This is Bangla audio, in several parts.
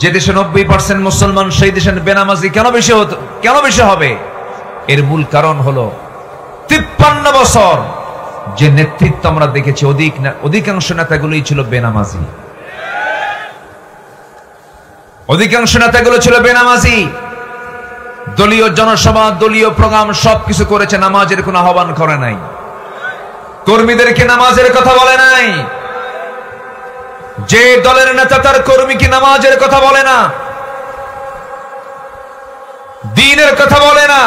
যে দেশে 90% মুসলমান সেই দেশের বেনামাজি কেন বেশি হবে? এর মূল কারণ হলো 53 বছর যে নেতৃত্ব আমরা দেখেছি অধিকাংশ নেতাগুলোই ছিল বেনামাজি। অধিকাংশ নেতাগুলো ছিল বেনামাজি। দলীয় জনসভা, দলীয় প্রোগ্রাম সবকিছু করেছে, নামাজের কোনো আহ্বান করে নাই, কর্মীদেরকে নামাজের কথা বলে নাই। যে দলের নেতা তার কর্মীকে নামাজের কথা বলে না, দ্বীনের কথা বলে না,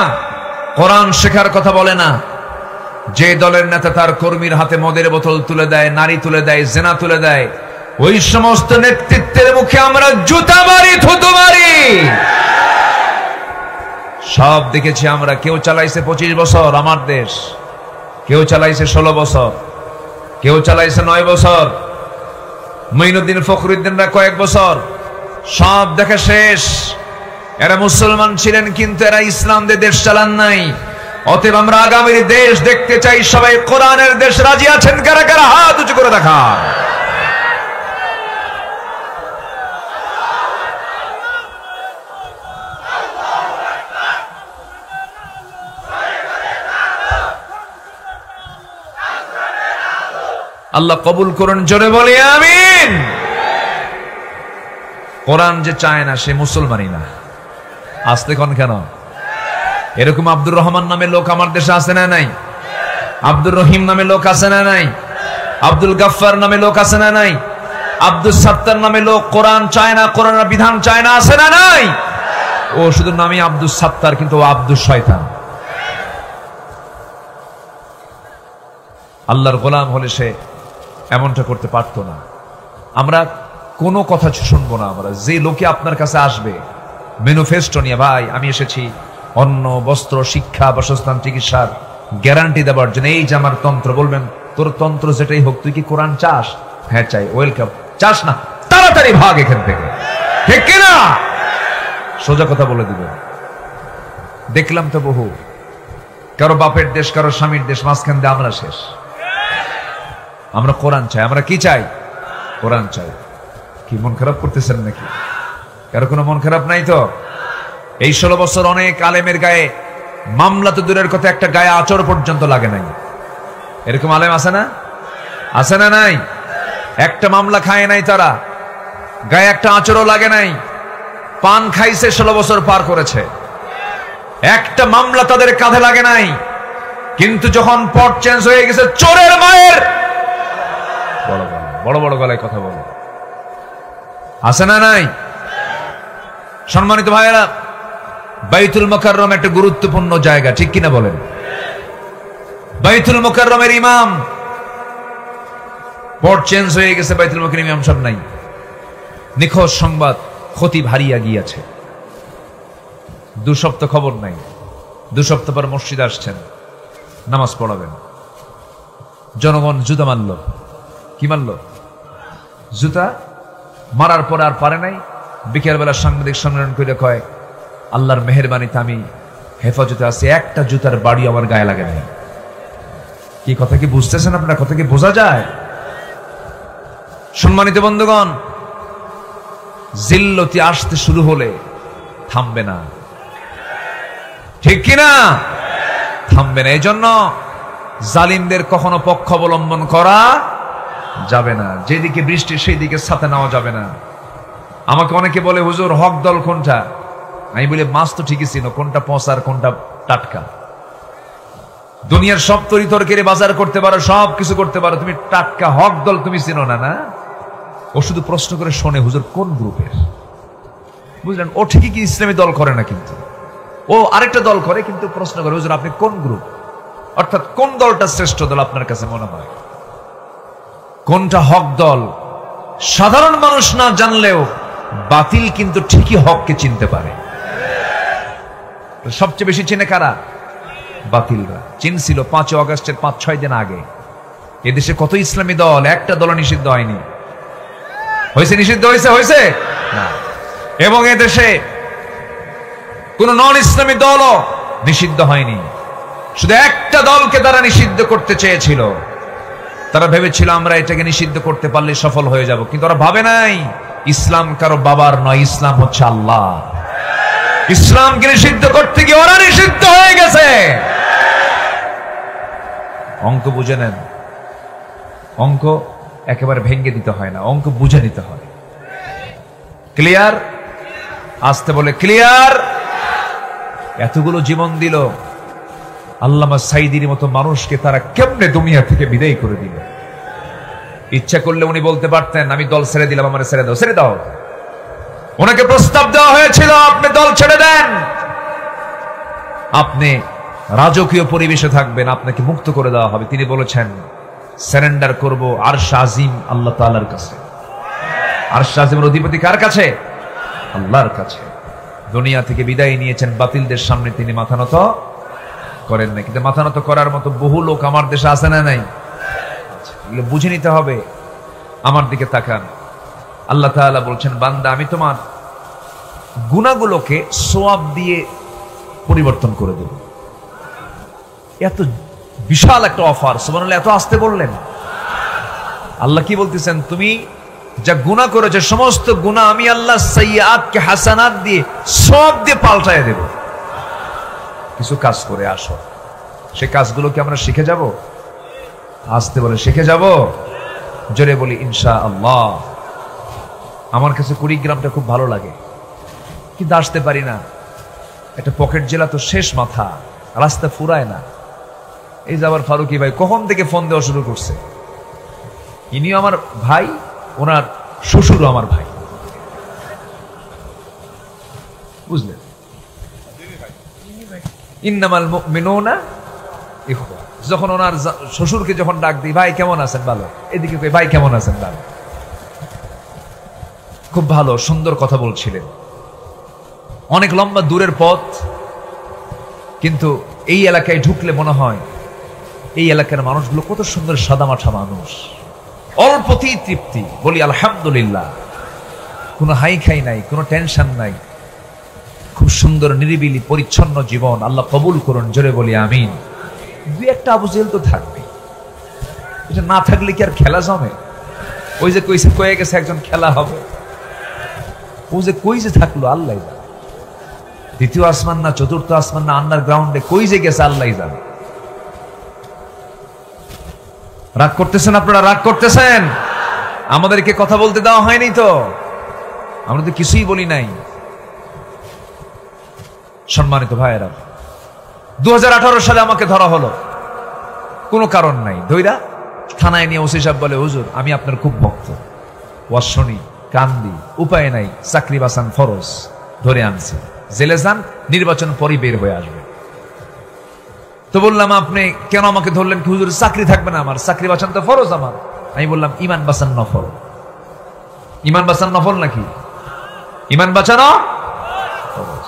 কোরআন শেখার কথা বলে না, যে দলের নেতা তার কর্মীর হাতে মদের বোতল তুলে দেয়, নারী তুলে দেয়, জেনা তুলে দেয়, ওই সমস্ত নেতৃত্বের মুখে আমরা জুতা মারি, থুতু মারি। সব দেখেছি আমরা। কেউ চালাইছে 25 বছর আমার দেশ, কেউ চালাইছে 16 বছর, কেউ চালাইছে 9 বছর, মঈনুদ্দিন ফখরুদ্দিনরা কয়েক বছর। সব দেখা শেষ। এরা মুসলমান ছিলেন কিন্তু এরা ইসলাম দিয়ে দেশ চালান নাই। অতএব আমরা আগামীর দেশ দেখতে চাই। সবাই কোরআনের দেশ রাজি আছেন? কারা কারা হাত উঁচু করে দেখা। আল্লাহ কবুল করুন, জোরে বলি আমিন। কোরআন যে চায় না সে মুসলমানই না। আসতে কোন কেন? এরকম আব্দুর রহমান নামে লোক আমার দেশে আছে না নাই? আব্দুর রহিম নামে লোক আছে না নাই? আব্দুল গাফফার নামে লোক আছে না নাই? আব্দুল সাত্তার নামে লোক কোরআন চায় না, কোরআনের বিধান চায় না, আছে না নাই? ও শুধু নামে আব্দুল সাত্তার, কিন্তু ও আব্দুল শয়তান। আল্লাহর গোলাম হলে সে এমনটা করতে পারতো না। আমরা কোনো কথা শুনবো না। আমরা যে লোকে আপনার কাছে আসবে ম্যানিফেস্টো নিয়ে, ভাই আমি এসেছি অন্ন, বস্ত্র, শিক্ষা, বাসস্থান, চিকিৎসার গ্যারান্টি দেওয়ার জন্য, এই যে আমার তন্ত্র, বলবেন তোর তন্ত্র যেটাই হোক, তুই কি কোরআন চাস? হ্যাঁ চাই। ওয়েলকাম। চাস না? তাড়াতাড়ি ভাগ এখান থেকে, ঠিক কিনা? সোজা কথা বলে দিবে। দেখলাম তো বহু, কারো বাপের দেশ, কারো স্বামীর দেশ, মাঝখান দিয়ে আমরা শেষ। আমরা কোরআন চাই। আমরা কি চাই? কোরআন চাই। কি মন খারাপ করতেছেন নাকি? কারো কোনো মন খারাপ নাই তো? এই 16 বছর অনেক আলেমের গায়ে মামলা তো দূরের কথা, একটা গায়ে আচর পর্যন্ত লাগে নাই। এরকম আলেম আছে না? আছে না নাই? একটা মামলা খায় নাই তারা, গায়ে একটা আচরও লাগে নাই। পান খাইছে, 16 বছর পার করেছে, একটা মামলা তাদের কাঁধে লাগে নাই। কিন্তু যখন পট চেঞ্জ হয়ে গেছে, চোরের মায়ের বড় বড় গলায় কথা বলে। আছে না নাই? সম্মানিত ভাইয়েরা, বাইতুল মুকাররম একটা গুরুত্বপূর্ণ জায়গা, ঠিক কিনা বলেন? বাইতুল মুকাররমের ইমাম, পট চেঞ্জ হয়ে গেছে, বাইতুল মুকাররমের ইমাম সব নাই। নিখোঁজ সংবাদ, খতিব হারিয়ে গিয়েছে। 2 সপ্তাহ খবর নাই। 2 সপ্তাহ পর মসজিদে আসছেন, নামাজ পড়াবেন। জনগণ জুতা মারল। কি মারল? জুতা মারার পর আর পারে নাই। বিকেলবেলা সাংবাদিক সম্মেলন করে কয়, আল্লাহর মেহেরবানিতে আমি হেফাজতে আছি, একটা জুতার বাড়ি আমার গায়ে লাগে নাই। কি কথা কি বুঝতেছেন আপনারা? কথা কি বোঝা যায়? সম্মানিত বন্ধুগণ, জিল্লতি আসতে শুরু হলে থামবে না, ঠিক কিনা? থামবে না। এই জন্য জালিমদের কখনো পক্ষ অবলম্বন করা যাবে না। যেদিকে বৃষ্টি সেই দিকে ছাতা নেওয়া যাবে না। আমাকে অনেকে বলে, হুজুর হক দল কোনটা? আমি বলি, মাছ তো ঠিকই ছিল, কোনটা পচার কোনটা টাটকা। দুনিয়ার সব তরিতরকারি বাজার করতে পারো, সব কিছু করতে পারো, তুমি টাটকা হক দল তুমি চিনো না? না, ও শুধু প্রশ্ন করে শোনে, হুজুর কোন গ্রুপের? বুঝলেন? ও ঠিকই কি ইসলামী দল করে না, কিন্তু ও আরেকটা দল করে, কিন্তু প্রশ্ন করে, হুজুর আপনি কোন গ্রুপ? অর্থাৎ কোন দলটা শ্রেষ্ঠ দল আপনার কাছে মনে হয়? কোনটা হক দল? সাধারণ মানুষ না জানলেও বাতিল কিন্তু ঠিকই হককে চিনতে পারে। সবচেয়ে বেশি চিনে কারা? বাতিলরা। চিনছিল 5 আগস্টের 5-6 দিন আগে। এদেশে কত ইসলামী দল, একটা দল নিষিদ্ধ হয়নি। হয়েছে? নিষিদ্ধ হয়েছে না। এবং এদেশে কোন নন ইসলামী দলও নিষিদ্ধ হয়নি। শুধু একটা দলকে তারা নিষিদ্ধ করতে চেয়েছিল। তারা ভেবেছিল আমরা এটাকে নিষিদ্ধ করতে পারলে সফল হয়ে যাব, কিন্তু ওরা ভাবে নাই ইসলাম কারো বাবার নয়, ইসলাম হচ্ছে আল্লাহ। ইসলামকে নিষিদ্ধ করতে গিয়ে ওরা নিষিদ্ধ হয়ে গেছে। অঙ্ক বুঝে নেন, অঙ্ক একেবারে ভেঙ্গে দিতে হয় না, অঙ্ক বুঝে নিতে হয়। ক্লিয়ার? আসতে বলে ক্লিয়ার। এতগুলো জীবন দিল, আল্লামা সাইদির মতো মানুষকে তারা কেমনে দুনিয়া থেকে বিদায় করে দিল। ইচ্ছা করলে উনি বলতে পারতেন আমি দল ছেড়ে দিলাম, আমার ছেড়ে দাও, ছেড়ে দাও। ওনাকে প্রস্তাব দেওয়া হয়েছিল আপনি দল ছেড়ে দেন, আপনি রাজকীয় পরিবেশে থাকবেন, আপনাকে মুক্ত করে দেওয়া হবে। তিনি বলেছেন সারেন্ডার করব আরশ আজিম আল্লাহ তাআলার কাছে। আরশ আজিমের অধিপতি কার কাছে? আল্লাহর কাছে। দুনিয়া থেকে বিদায় নিয়েছেন, বাতিলদের সামনে তিনি মাথা নত করেন না। কিন্তু মাথা নত করার মতো বহু লোক আমার দেশে আছে না নাই? এগুলো বুঝে নিতে হবে। আমার দিকে তাকান, আল্লাহ তাআলা বলছেন বান্দা আমি তোমার গুনাহগুলোকে সওয়াব দিয়ে পরিবর্তন করে দেব। এত বিশাল একটা অফার, সুবহানাল্লাহ। এত আসতে বললেন। আল্লাহ কি বলতেছেন? তুমি যা গুনাহ করেছো সমস্ত গুনাহ আমি আল্লাহ সাইয়্যাতকে হাসানাত দিয়ে সওয়াব দিয়ে পাল্টায় দেব। কিছু কাজ করে আসো, সেই কাজগুলো কি আমরা শিখে যাব? আসতে বলে শিখে যাব। জোরে বলি ইনশাআল্লাহ। আমার কাছে কুড়িগ্রামটা খুব ভালো লাগে, কিন্তু আসতে পারি না। একটা পকেট জেলা তো শেষ মাথা, রাস্তা ফুরায় না। এই যে আবার ফারুকি ভাই কখন থেকে ফোন দেওয়া শুরু করছে। ইনিও আমার ভাই, ওনার শ্বশুরও আমার ভাই, বুঝলেন? ইন্নামাল মুমিনুনা ইখওয়া। যখন ওনার শ্বশুরকে যখন ডাক দিই ভাই কেমন আছেন, ভালো, এদিকে কই ভাই কেমন আছেন, ভালো। খুব ভালো সুন্দর কথা বলছিলেন। অনেক লম্বা দূরের পথ, কিন্তু এই এলাকায় ঢুকলে মনে হয় এই এলাকার মানুষগুলো কত সুন্দর সাদামাঠা মানুষ, অল্পতেই তৃপ্তি। বলি আলহামদুলিল্লাহ। কোনো হাই খাই নাই, কোনো টেনশন নাই, খুব সুন্দর নিরিবিলি পরিচ্ছন্ন জীবন। আল্লাহ কবুল করুন, জোরে বলি আমিন। দুই একটা আবু জেহেল তো থাকবে, এটা না থাকলে কি আর খেলা জমে? ওই যে কইছে কয়ে গেছে একজন খেলা হবে, ও যে কই যে থাকলো আল্লাহ জানে। দ্বিতীয় আসমান না চতুর্থ আসমান না আন্ডারগ্রাউন্ডে কই যে গেছে আল্লাহ জানে। রাগ করতেছেন আপনারা? রাগ করতেছেন? আমাদেরকে কথা বলতে দেওয়া হয়নি তো, আমরা তো কিছুই বলি নাই। সম্মানিত ভাইয়েরা, 2018 সালে আমাকে ধরা হলো, কোনো কারণ নাই। ধইরা থানায় নিয়ে ওসি সাহেব বলে হুজুর আমি আপনার খুব ভক্ত, ওয়াজ শুনি, কান্দি, উপায় নাই, চাকরি বাঁচান ফরজ, ধরে আনছি। জেলে যান, নির্বাচন পরই বের হয়ে আসবে। তো বললাম আপনি কেন আমাকে ধরলেন? কি হুজুর চাকরি থাকবে না আমার, চাকরি বাঁচান তো ফরজ আমার। আমি বললাম ইমান বাঁচান নফল। ইমান বাঁচান নফল নাকি? ইমান বাঁচানো ফরজ।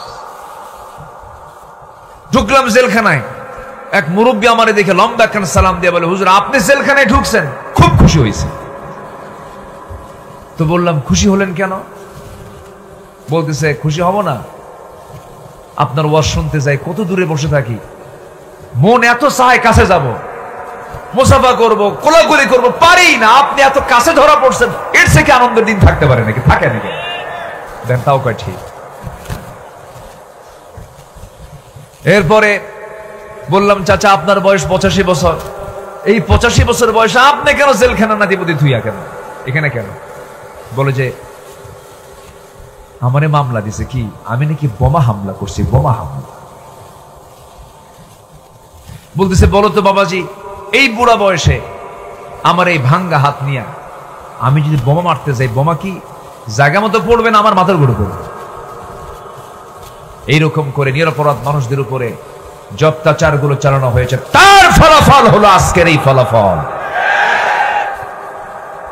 ঢুকলাম জেলখানায়, এক মুরব্বী আমারে দেখে লম্বা একখান সালাম দিয়ে বলে হুজুর আপনি জেলখানায় ঢুকছেন, খুব খুশি হয়েছে। তো বললাম খুশি হলেন কেন? বলতেছে খুশি হব না, আপনার ওয়াজ শুনতে যাই, কত দূরে বসে থাকি, মন এত চায় কাছে যাব, মুসাফা করব, কোলাকুলি করব, পারি না। আপনি এত কাছে ধরা পড়ছেন, এর থেকে আনন্দের দিন থাকতে পারে নাকি? থাকে নাকি? দেন তাও কয় ঠিক। এরপরে বললাম চাচা আপনার বয়স 85 বছর, এই 85 বছর বয়সে আপনি কেন জেলখানা নাতিপতি থুইয়া কেন এখানে কেন? বলে যে আমারে মামলা দিছে, কি আমি নাকি বোমা হামলা করছি, বোমা হামলা। বলতেছে বলো তো বাবাজি, এই বুড়া বয়সে আমার এই ভাঙ্গা হাত নিয়ে আমি যদি বোমা মারতে যাই, বোমা কি জায়গা মতো পড়বে না আমার মাথার উপরে পড়বে? এইরকম করে নিরপরাধ মানুষদের উপরে যে অত্যাচার গুলো চালানো হয়েছে, তার ফলাফল হলো আজকের এই ফলাফল।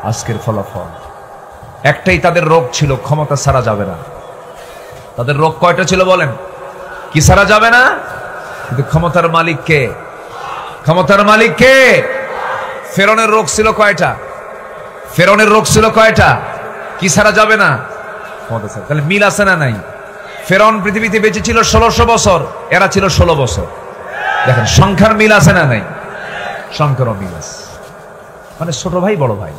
আজকের ফলাফল একটাই, তাদের রোগ ছিল ক্ষমতা ছাড়া যাবে না। তাদের রোগ কয়টা ছিল বলেন? কি ছাড়া যাবে না? কিন্তু ক্ষমতার মালিক কে? ক্ষমতার মালিক কে? ফেরনের রোগ ছিল কয়টা? ফেরনের রোগ ছিল কয়টা? কি ছাড়া যাবে না? ক্ষমতা ছাড়া। তাহলে মিল আছে না নাই? ফেরন পৃথিবীতে বেঁচে ছিল 1600 বছর, এরা ছিল 16 বছর। দেখেন সংখ্যার মিল আছে না নাই? সংখ্যারও মিল আছে, মানে ছোট ভাই বড় ভাই।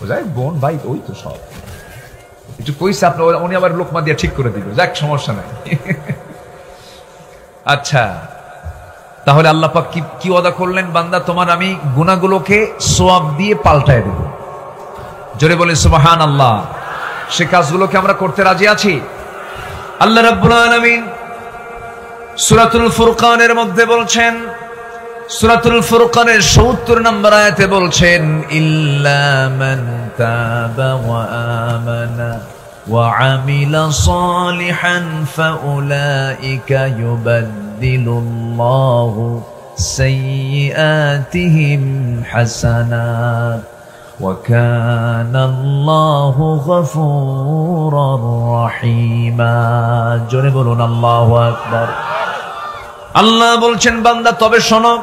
যাই বোন ভাই ওই তো সব একটু কইছে আপনার, উনি আবার লোকমা দিয়ে ঠিক করে দিল, যাক সমস্যা নাই। আচ্ছা, তাহলে আল্লাহ পাক কি ওয়াদা করলেন? বান্দা তোমার আমি গুনাহগুলোকে সওয়াব দিয়ে পাল্টায় দেব। জোরে বলে সুবহানাল্লাহ। সে কাজগুলোকে আমরা করতে রাজি আছি। আল্লাহ রাব্বুল আলামিন সূরাতুল ফুরকানের মধ্যে বলছেন, সূরাতুল ফুরকানের ৭০ নম্বর আয়াতে বলছেন, ইল্লা মান তাবা ওয়া আমানা ওয়া আমিলা সালিহান ফাউলাইকা ইউবাদদিলুল্লাহু সাইয়্যাতিহিম হাসানাত ওয়া কানাল্লাহু গফুরুর রহিমা। জোরে বলুন আল্লাহু আকবার। আল্লাহ বলছেন, বান্দা তবে শোনো,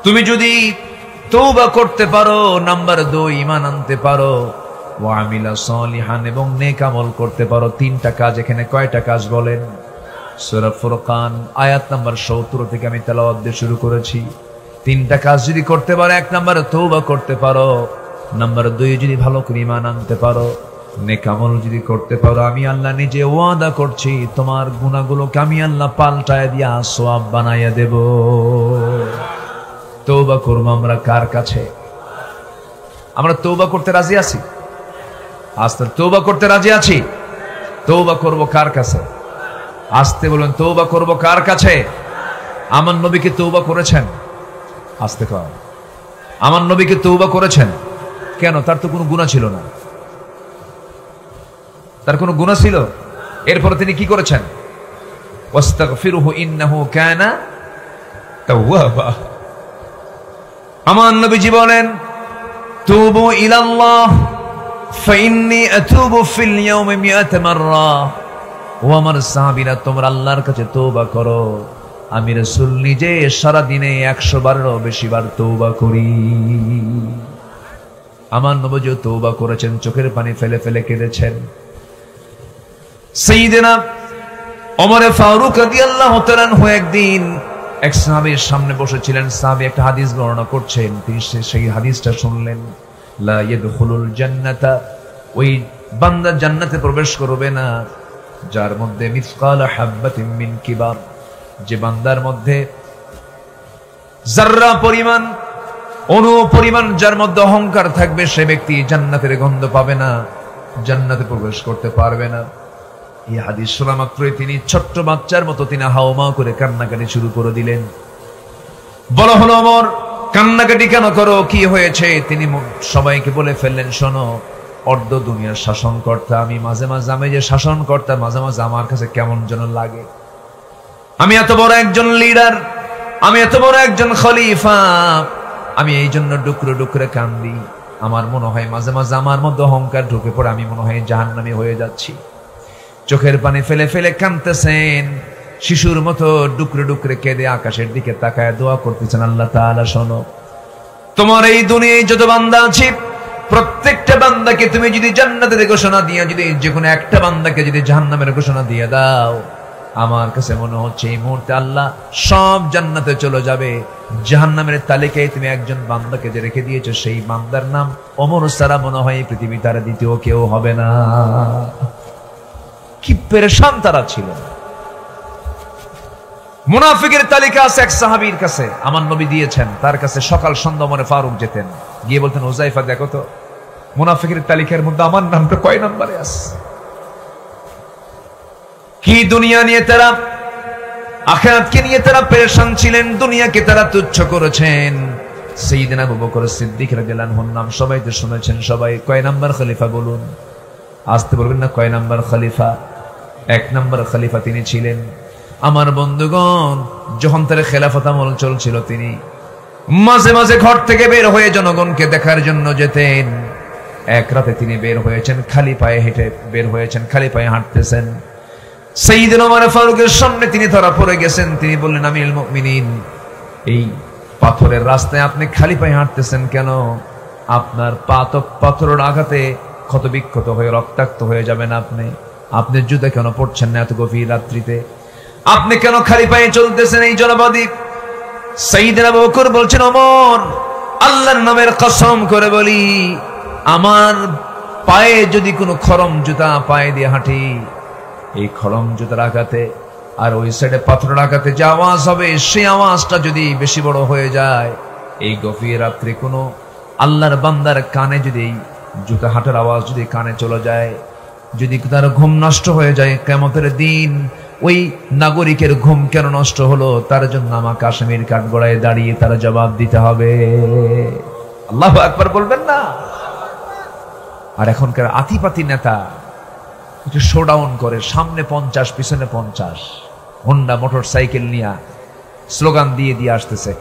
তুমি যদি তওবা করতে পারো, নাম্বার 2 ঈমান আনতে পারো, ওয়া আমিলা সালিহান এবং নেক আমল করতে পারো। 3টা কাজ। এখানে কয়টা কাজ বলেন? সূরা ফুরকান আয়াত নাম্বার ৭০ থেকে আমি তেলাওয়াত দিয়ে শুরু করেছি। 3টা কাজ যদি করতে পারো, 1 নাম্বার তওবা করতে পারো, নাম্বার 2 যদি ভালো করে ঈমান আনতে পারো, নেক আমল যদি করতে পারো, আমি আল্লাহ নিজে ওয়াদা করছি তোমার গুনাহগুলোকে আমি আল্লাহ পাল্টায় দিয়া সওয়াব বানাইয়া দেব। তওবা করব আমরা কার কাছে? আমরা তওবা করতে রাজি আছি? আস্তে তওবা করতে রাজি আছি? তওবা করব কার কাছে? আস্তে বলুন, তওবা করব কার কাছে? আমার নবীকে তওবা করেছেন? আস্তে কর। আমার নবীকে তওবা করেছেন কেন? তার তো কোনো গুনাহ ছিল না। তার কোনো গুনাহ ছিল? এরপরে তিনি কি করেছেন? ওয়াস্তাগফিরুহু ইন্নাহু কানা তাওয়াবা। আমার নবীজি বলেন, তুবু ইলাল্লাহ ফাইন্নী আতুবু ফিল ইয়াউমি মিআতা মাররা। ও আমার সাহাবীরা, তোমরা আল্লাহর কাছে তওবা করো, আমি রাসূল নিজে সারা দিনে 100 বারেরও বেশি বার তওবা করি। আমার নবীজি তওবা করেছেন, চোখের পানি ফেলে ফেলে কেঁদেছেন। সাইয়েদনা ওমর ফারুক রাদিয়াল্লাহু তাআলা আনহু একদিন এক সাহাবীর সামনে বসেছিলেন। সাহাবী একটা হাদিস বর্ণনা করছেন, তিনি সেই হাদিসটা শুনলেন। লা ইয়াদখুলুল জান্নাতা, ওই বান্দা জান্নাতে প্রবেশ করবে না যার মধ্যে মিসকাল হাববাতিন মিন কিবার, যে বান্দার মধ্যে যাররা পরিমাণ, অণু পরিমাণ যার মধ্যে অহংকার থাকবে, সে ব্যক্তি জান্নাতের গন্ধ পাবে না, জান্নাতে প্রবেশ করতে পারবে না। এই হাদিস শোনা মাত্রই তিনি ছোট্ট বাচ্চার মতো তিনি হাওমাও করে কান্নাকাটি শুরু করে দিলেন। বলা হলো, ওমর কান্নাকাটি কেন করো, কি হয়েছে? তিনি সবাইকে বলে ফেললেন, শোনো, অর্ধ দুনিয়ার শাসনকর্তা আমি, মাঝে মাঝে আমি যে শাসনকর্তা, মাঝে মাঝে আমার কাছে কেমন যেন লাগে। আমি এত বড় একজন লিডার, আমি এত বড় একজন খলিফা, আমি এই জন্য ডুকরে ডুকরে কান্দি। আমার মনে হয় মাঝে মাঝে আমার মধ্যে অহংকার ঢুকে পড়ে, আমি মনে হয় জাহান্নামী হয়ে যাচ্ছি। চোখের পানি ফেলে ফেলে কাঁদতেছেন, শিশুর মতো ডুকরে ডুকরে কেঁদে আকাশের দিকে তাকায় দোয়া করতেছেন, আল্লাহ তাআলা শোনো, তোমার এই দুনিয়ায় যত বান্দা আছে, প্রত্যেকটা বান্দাকে তুমি যদি জান্নাতের ঘোষণা দিয়ে, যদি যে কোনো একটা বান্দাকে যদি জাহান্নামের ঘোষণা দিয়ে দাও, আমার কাছে মনে হচ্ছে এই মুহূর্তে আল্লাহ সব জান্নাতে চলে যাবে। জাহান্নামের তালিকায় তুমি একজন বান্দাকে যে রেখে দিয়েছো, সেই বান্দার নাম ওমর ছাড়া মনে হয় পৃথিবী তার দ্বিতীয় কেউ হবে না। কি পেরেশান তারা ছিল। মুনাফিকের তালিকা আছে এক সাহাবীর কাছে, আমার নবী দিয়েছেন, তার কাছে সকাল সন্ধ্যা ওমর ফারুক যেতেন, গিয়ে বলতেন, হুযায়ফা দেখো তো মুনাফিকের তালিকার মধ্যে আমার নামটা কয় নম্বরে আছে। কি দুনিয়া নিয়ে তারা, আখিরাতকে নিয়ে তারা পেরেশান ছিলেন, দুনিয়াকে তারা তুচ্ছ করেছেন। সাইয়েদনা আবু বকর সিদ্দিক রাদিয়াল্লাহু আনহুর নাম সবাই তো শুনেছেন। সবাই কয় নাম্বার খলিফা বলুন? আসতে বলবেন না, কয় নাম্বার খলিফা? 1 নাম্বার খলিফা তিনি ছিলেন। আমার বন্ধুগণ, যখন তার খেলাফত আমল চলছিল, তিনি মাঝে মাঝে ঘর থেকে বের হয়ে জনগণকে দেখার জন্য যেতেন। এক রাতে তিনি বের হয়েছেন, খালি পায়ে হেঁটে বের হয়েছেন, খালি পায়ে হাঁটতেছেন। সাইয়েদনা ওমর ফারুকের সামনে তিনি ধরা পড়ে গেছেন। তিনি বললেন, আমিরুল মুমিনিন, এই পাথরের রাস্তায় আপনি খালি পায়ে হাঁটতেছেন কেন? আপনার পা তো পাথরের আঘাতে ক্ষত বিক্ষত হয়ে রক্তাক্ত হয়ে যাবেন। আপনি জুতা কেন পড়ছেন না এত গভীর রাত্রিতে? আপনি কেন খালি পায়ে চলতেছেন? এই জনবাদী সাইয়েদনা আবু বকর বলছেন, ওমর, আল্লাহর নামের কসম করে বলি, আমার পায়ে যদি কোনো খরম জুতা পায়ে দিয়ে হাঁটি, এই খরম জুতার আঘাতে আর ওই সাইডে পাথরের আঘাতে যে আওয়াজ হবে, সেই আওয়াজটা যদি বেশি বড় হয়ে যায়, এই গভীর রাত্রে কোনো আল্লাহর বান্দার কানে যদি এই জুতা হাঁটার আওয়াজ যদি কানে চলে যায়, যদি তার ঘুম নষ্ট হয়ে যায়, কিয়ামতের দিন ওই নাগরিকের ঘুম কেন নষ্ট হলো, তার জন্য আমাকে আসামির কাঠগড়ায় দাঁড়িয়ে তার জবাব দিতে হবে। আল্লাহু আকবার বলবেন না? আর এখনকার আতিপাতি নেতা একটু শোডাউন করে, সামনে 50 পিছনে 50 হোন্ডা মোটর সাইকেল নিয়ে স্লোগান দিয়ে দিয়ে আসতেছে।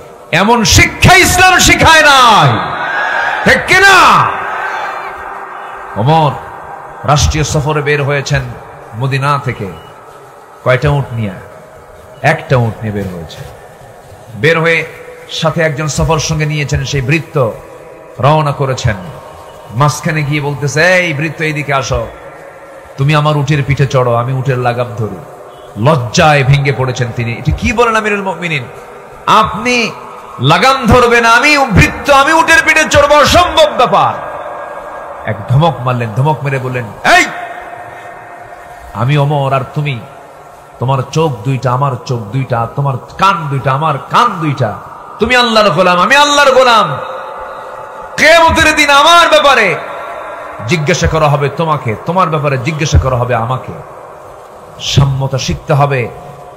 এমন শিক্ষা ইসলাম শিখায় নাই, ঠিক কিনা? ওমর রাষ্ট্রীয় সফরে বের হয়েছেন মদিনা থেকে, কয়টা উট নিয়ে? একটা উট নিয়ে বের হয়েছে। বের হয়ে সাথে একজন সফর সঙ্গে নিয়েছেন, সেই বৃত্ত রওনা করেছেন। মাঝখানে গিয়ে বলতেছে, এই বৃত্ত এইদিকে আসো, তুমি আমার উটের পিঠে চড়ো, আমি উটের লাগাম ধরি। লজ্জায় ভেঙে পড়েছেন তিনি। এটা কি বলেন আমিরুল মুমিনিন? আপনি লাগাম ধরবেন, আমি বৃত্ত, আমি উটের পিঠে চড়বো, অসম্ভব ব্যাপার। এক ধমক মারলেন, ধমক মেরে বললেন, এই আমি ওমর আর তুমি, তোমার চোখ দুইটা আমার চোখ দুইটা, তোমার কান দুইটা আমার কান দুইটা, তুমি আল্লাহর গোলাম, আমি আল্লাহর গোলাম। কিয়ামতের দিন আমার ব্যাপারে জিজ্ঞাসা করা হবে তোমাকে, তোমার ব্যাপারে জিজ্ঞাসা করা হবে আমাকে। সাম্যতা শিখতে হবে।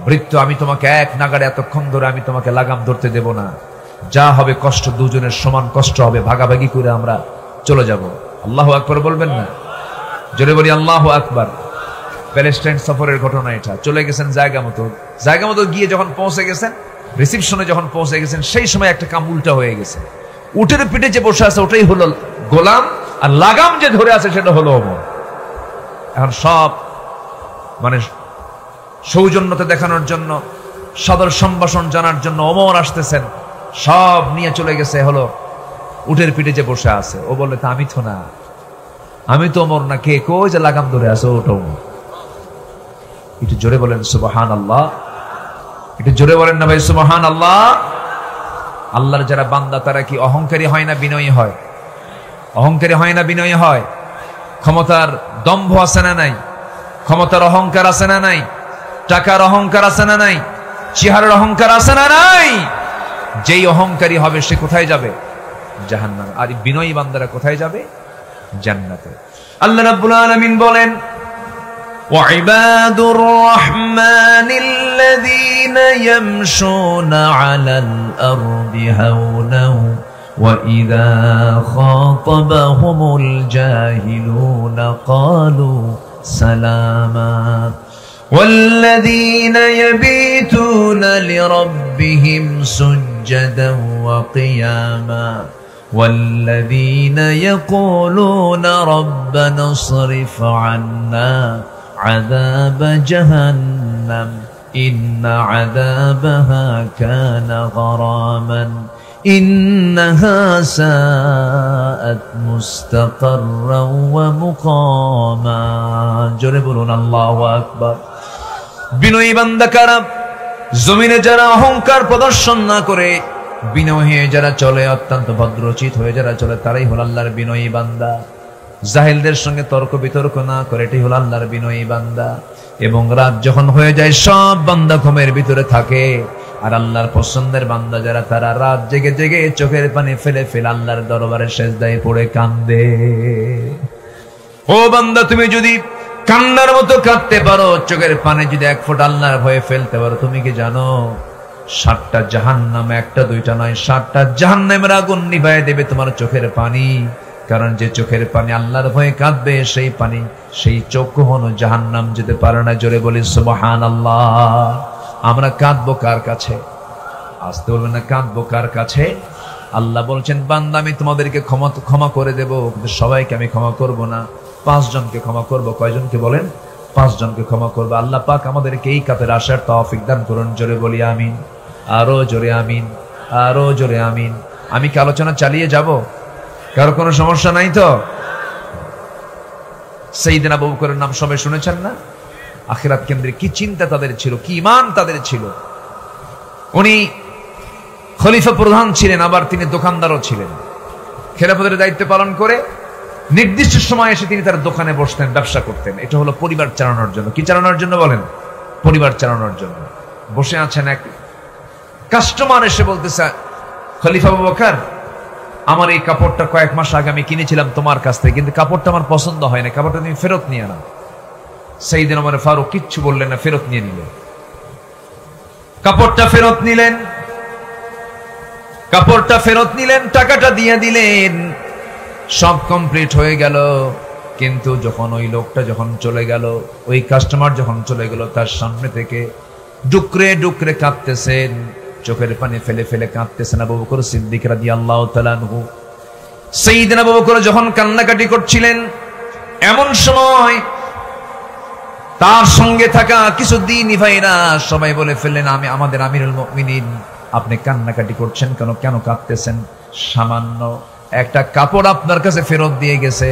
বৃত্ত আমি তোমাকে এক নাগাড়ে এতক্ষণ ধরে আমি তোমাকে লাগাম ধরতে দেব না। যা হবে কষ্ট দুজনের সমান কষ্ট হবে, ভাগাভাগি করে আমরা চলে যাব। আল্লাহু আকবার বলবেন না? জোরে বলি আল্লাহু আকবার। প্যালেস্টাইন সফরের ঘটনা এটা। চলে গেছেন জায়গা মতো গিয়ে যখন পৌঁছে গেছেন, রিসিপশনে যখন পৌঁছে গেছেন, সেই সময় একটা কাম উল্টা হয়ে গেছে। উটের পিঠে যে বসে আছে ওটাই হলো গোলাম, আর লাগাম যে ধরে আছে সেটা হলো ওমর। এখন সব মানে সৌজন্যতা দেখানোর জন্য, সাদর সম্ভাষণ জানার জন্য ওমর আসতেছেন, সব নিয়ে চলে গেছে হলো উটের পিঠে যে বসে আছে। ও বললে, তা আমি তো না, আমি তো ওমর না। কে? কই যে লাগাম ধরে আছে ওটা ওমর। একটু জোরে বলেন সুবহানাল্লাহ। একটু জোরে বলেন না ভাই সুবহানাল্লাহ। আল্লাহর যারা বান্দা তারা কি অহংকারী হয় না বিনয়ী হয়? অহংকারী হয় না বিনয়ী হয়? ক্ষমতার দম্ভ আছে না নাই? ক্ষমতার অহংকার আছে না নাই? টাকার অহংকার আছে না নাই? চেহারার অহংকার আছে না নাই? যেই অহংকারী হবে সে কোথায় যাবে? জাহান্নামে। আর বিনয়ী বান্দারা কোথায় যাবে? জান্নাতে। আল্লাহ রাব্বুল আলামিন বলেন, وعباد الرحمن الذين يمشون على الأرض هونا وإذا خاطبهم الجاهلون قالوا سلاما والذين يبيتون لربهم سجدا وقياما والذين يقولون ربنا اصرف عنا عذاب جهنم إن عذابها كان غراما إنها ساءت مستقرا ومقاما জোরে বলুন আল্লাহু আকবার। বিনয়ী বান্দা কারা? জমিনে যারা অহংকার প্রদর্শন না করে, বিনয়ী হয়ে যারা চলে, অত্যন্ত ভদ্রচিত হয়ে যারা চলে, তারাই হল আল্লাহর বিনয়ী বান্দা। জাহিলদের সঙ্গে তর্ক বিতর্ক না করে, এটাই হল আল্লাহর বিনয়ী বান্দা। এবং রাত যখন হয়ে যায় সব বান্দা ঘুমের ভিতরে থাকে, আর আল্লাহর পছন্দের বান্দা যারা তারা রাত জেগে জেগে চোখের পানি ফেলে ফেলে আল্লাহর দরবারে সেজদায় পড়ে কান্দে। ও বান্দা, তুমি যদি কান্নার মতো কাঁদতে পারো, চোখের পানি যদি এক ফোঁটা আল্লাহর ভয়ে ফেলতে পারো, তুমি কি জানো 7টা জাহান্নাম, একটা দুইটা নয়, 7টা জাহান্নামের আগুন নিভাইয়া দেবে তোমার চোখের পানি। কারণ যে চোখের পানি আল্লাহর ভয়ে কাঁদবে, সেই পানি, সেই চোখ কখনো জাহান্নাম যেতে পারে না। জোরে বলি সুবহানাল্লাহ। আমরা কাঁদবো কার কাছে? আসতে বলবেন না, কাঁদবো কার কাছে? আল্লাহ বলছেন, বান্দা আমি তোমাদেরকে ক্ষমা করে দেব, কিন্তু সবাইকে আমি ক্ষমা করব না। 5 জনকে ক্ষমা করব। কয়জনকে বলেন? 5 জনকে ক্ষমা করবো। আল্লাহ পাক আমাদেরকে এই কাপের আসার তৌফিক দান করুন। জোরে বলি আমিন। আরো জোরে আমিন, আরো জোরে আমিন। আমি কি আলোচনা চালিয়ে যাব? কারো কোনো সমস্যা নাই তো? সাইয়েদনা আবু বকরের নাম সবাই শুনেছেন না? আখিরাত কেন্দ্রে কি চিন্তা তাদের ছিল, কি ঈমান তাদের ছিল। উনি খলিফা প্রধান ছিলেন, আবার তিনি দোকানদারও ছিলেন। খেলাফতের দায়িত্ব পালন করে নির্দিষ্ট সময় এসে তিনি তার দোকানে বসতেন, ব্যবসা করতেন। এটা হলো পরিবার চালানোর জন্য। কি চালানোর জন্য বলেন? পরিবার চালানোর জন্য। বসে আছেন, এক কাস্টমার এসে বলতেছে, খলিফা আবু বকর, আমার এই কাপড়টা কয়েক মাস আগে আমি কিনেছিলাম তোমার কাছ থেকে, কিন্তু কাপড়টা আমার পছন্দ হয় না, কাপড়টা তুমি ফেরত নিয়ে নাও। সাইয়েদনা ওমর ফারুক কিচ্ছু বললেন না, ফেরত নিয়ে নিলেন। কাপড়টা ফেরত নিলেন, কাপড়টা ফেরত নিলেন, টাকাটা দিয়ে দিলেন, সব কমপ্লিট হয়ে গেল। কিন্তু যখন ওই লোকটা যখন চলে গেল, ওই কাস্টমার যখন চলে গেল, তার সামনে থেকে ডুকরে ডুকরে কাঁদতেছেন, চোখের পানি ফেলে ফেলে কাঁদতেছেন আবু বকর সিদ্দিক রাদিয়াল্লাহু তাআলা আনহু। সাইয়েদনা আবু বকর যখন কান্নাকাটি করছিলেন, এমন সময় তার সঙ্গে থাকা কিছু দ্বীনি ভাইরা সবাই বলে ফেললেন, আমি আমাদের আমিরুল মুমিনিন, আপনি কান্নাকাটি করছেন কেন? কেন কাঁদতেছেন? সামান্য একটা কাপড় আপনার কাছে ফেরত দিয়ে গেছে,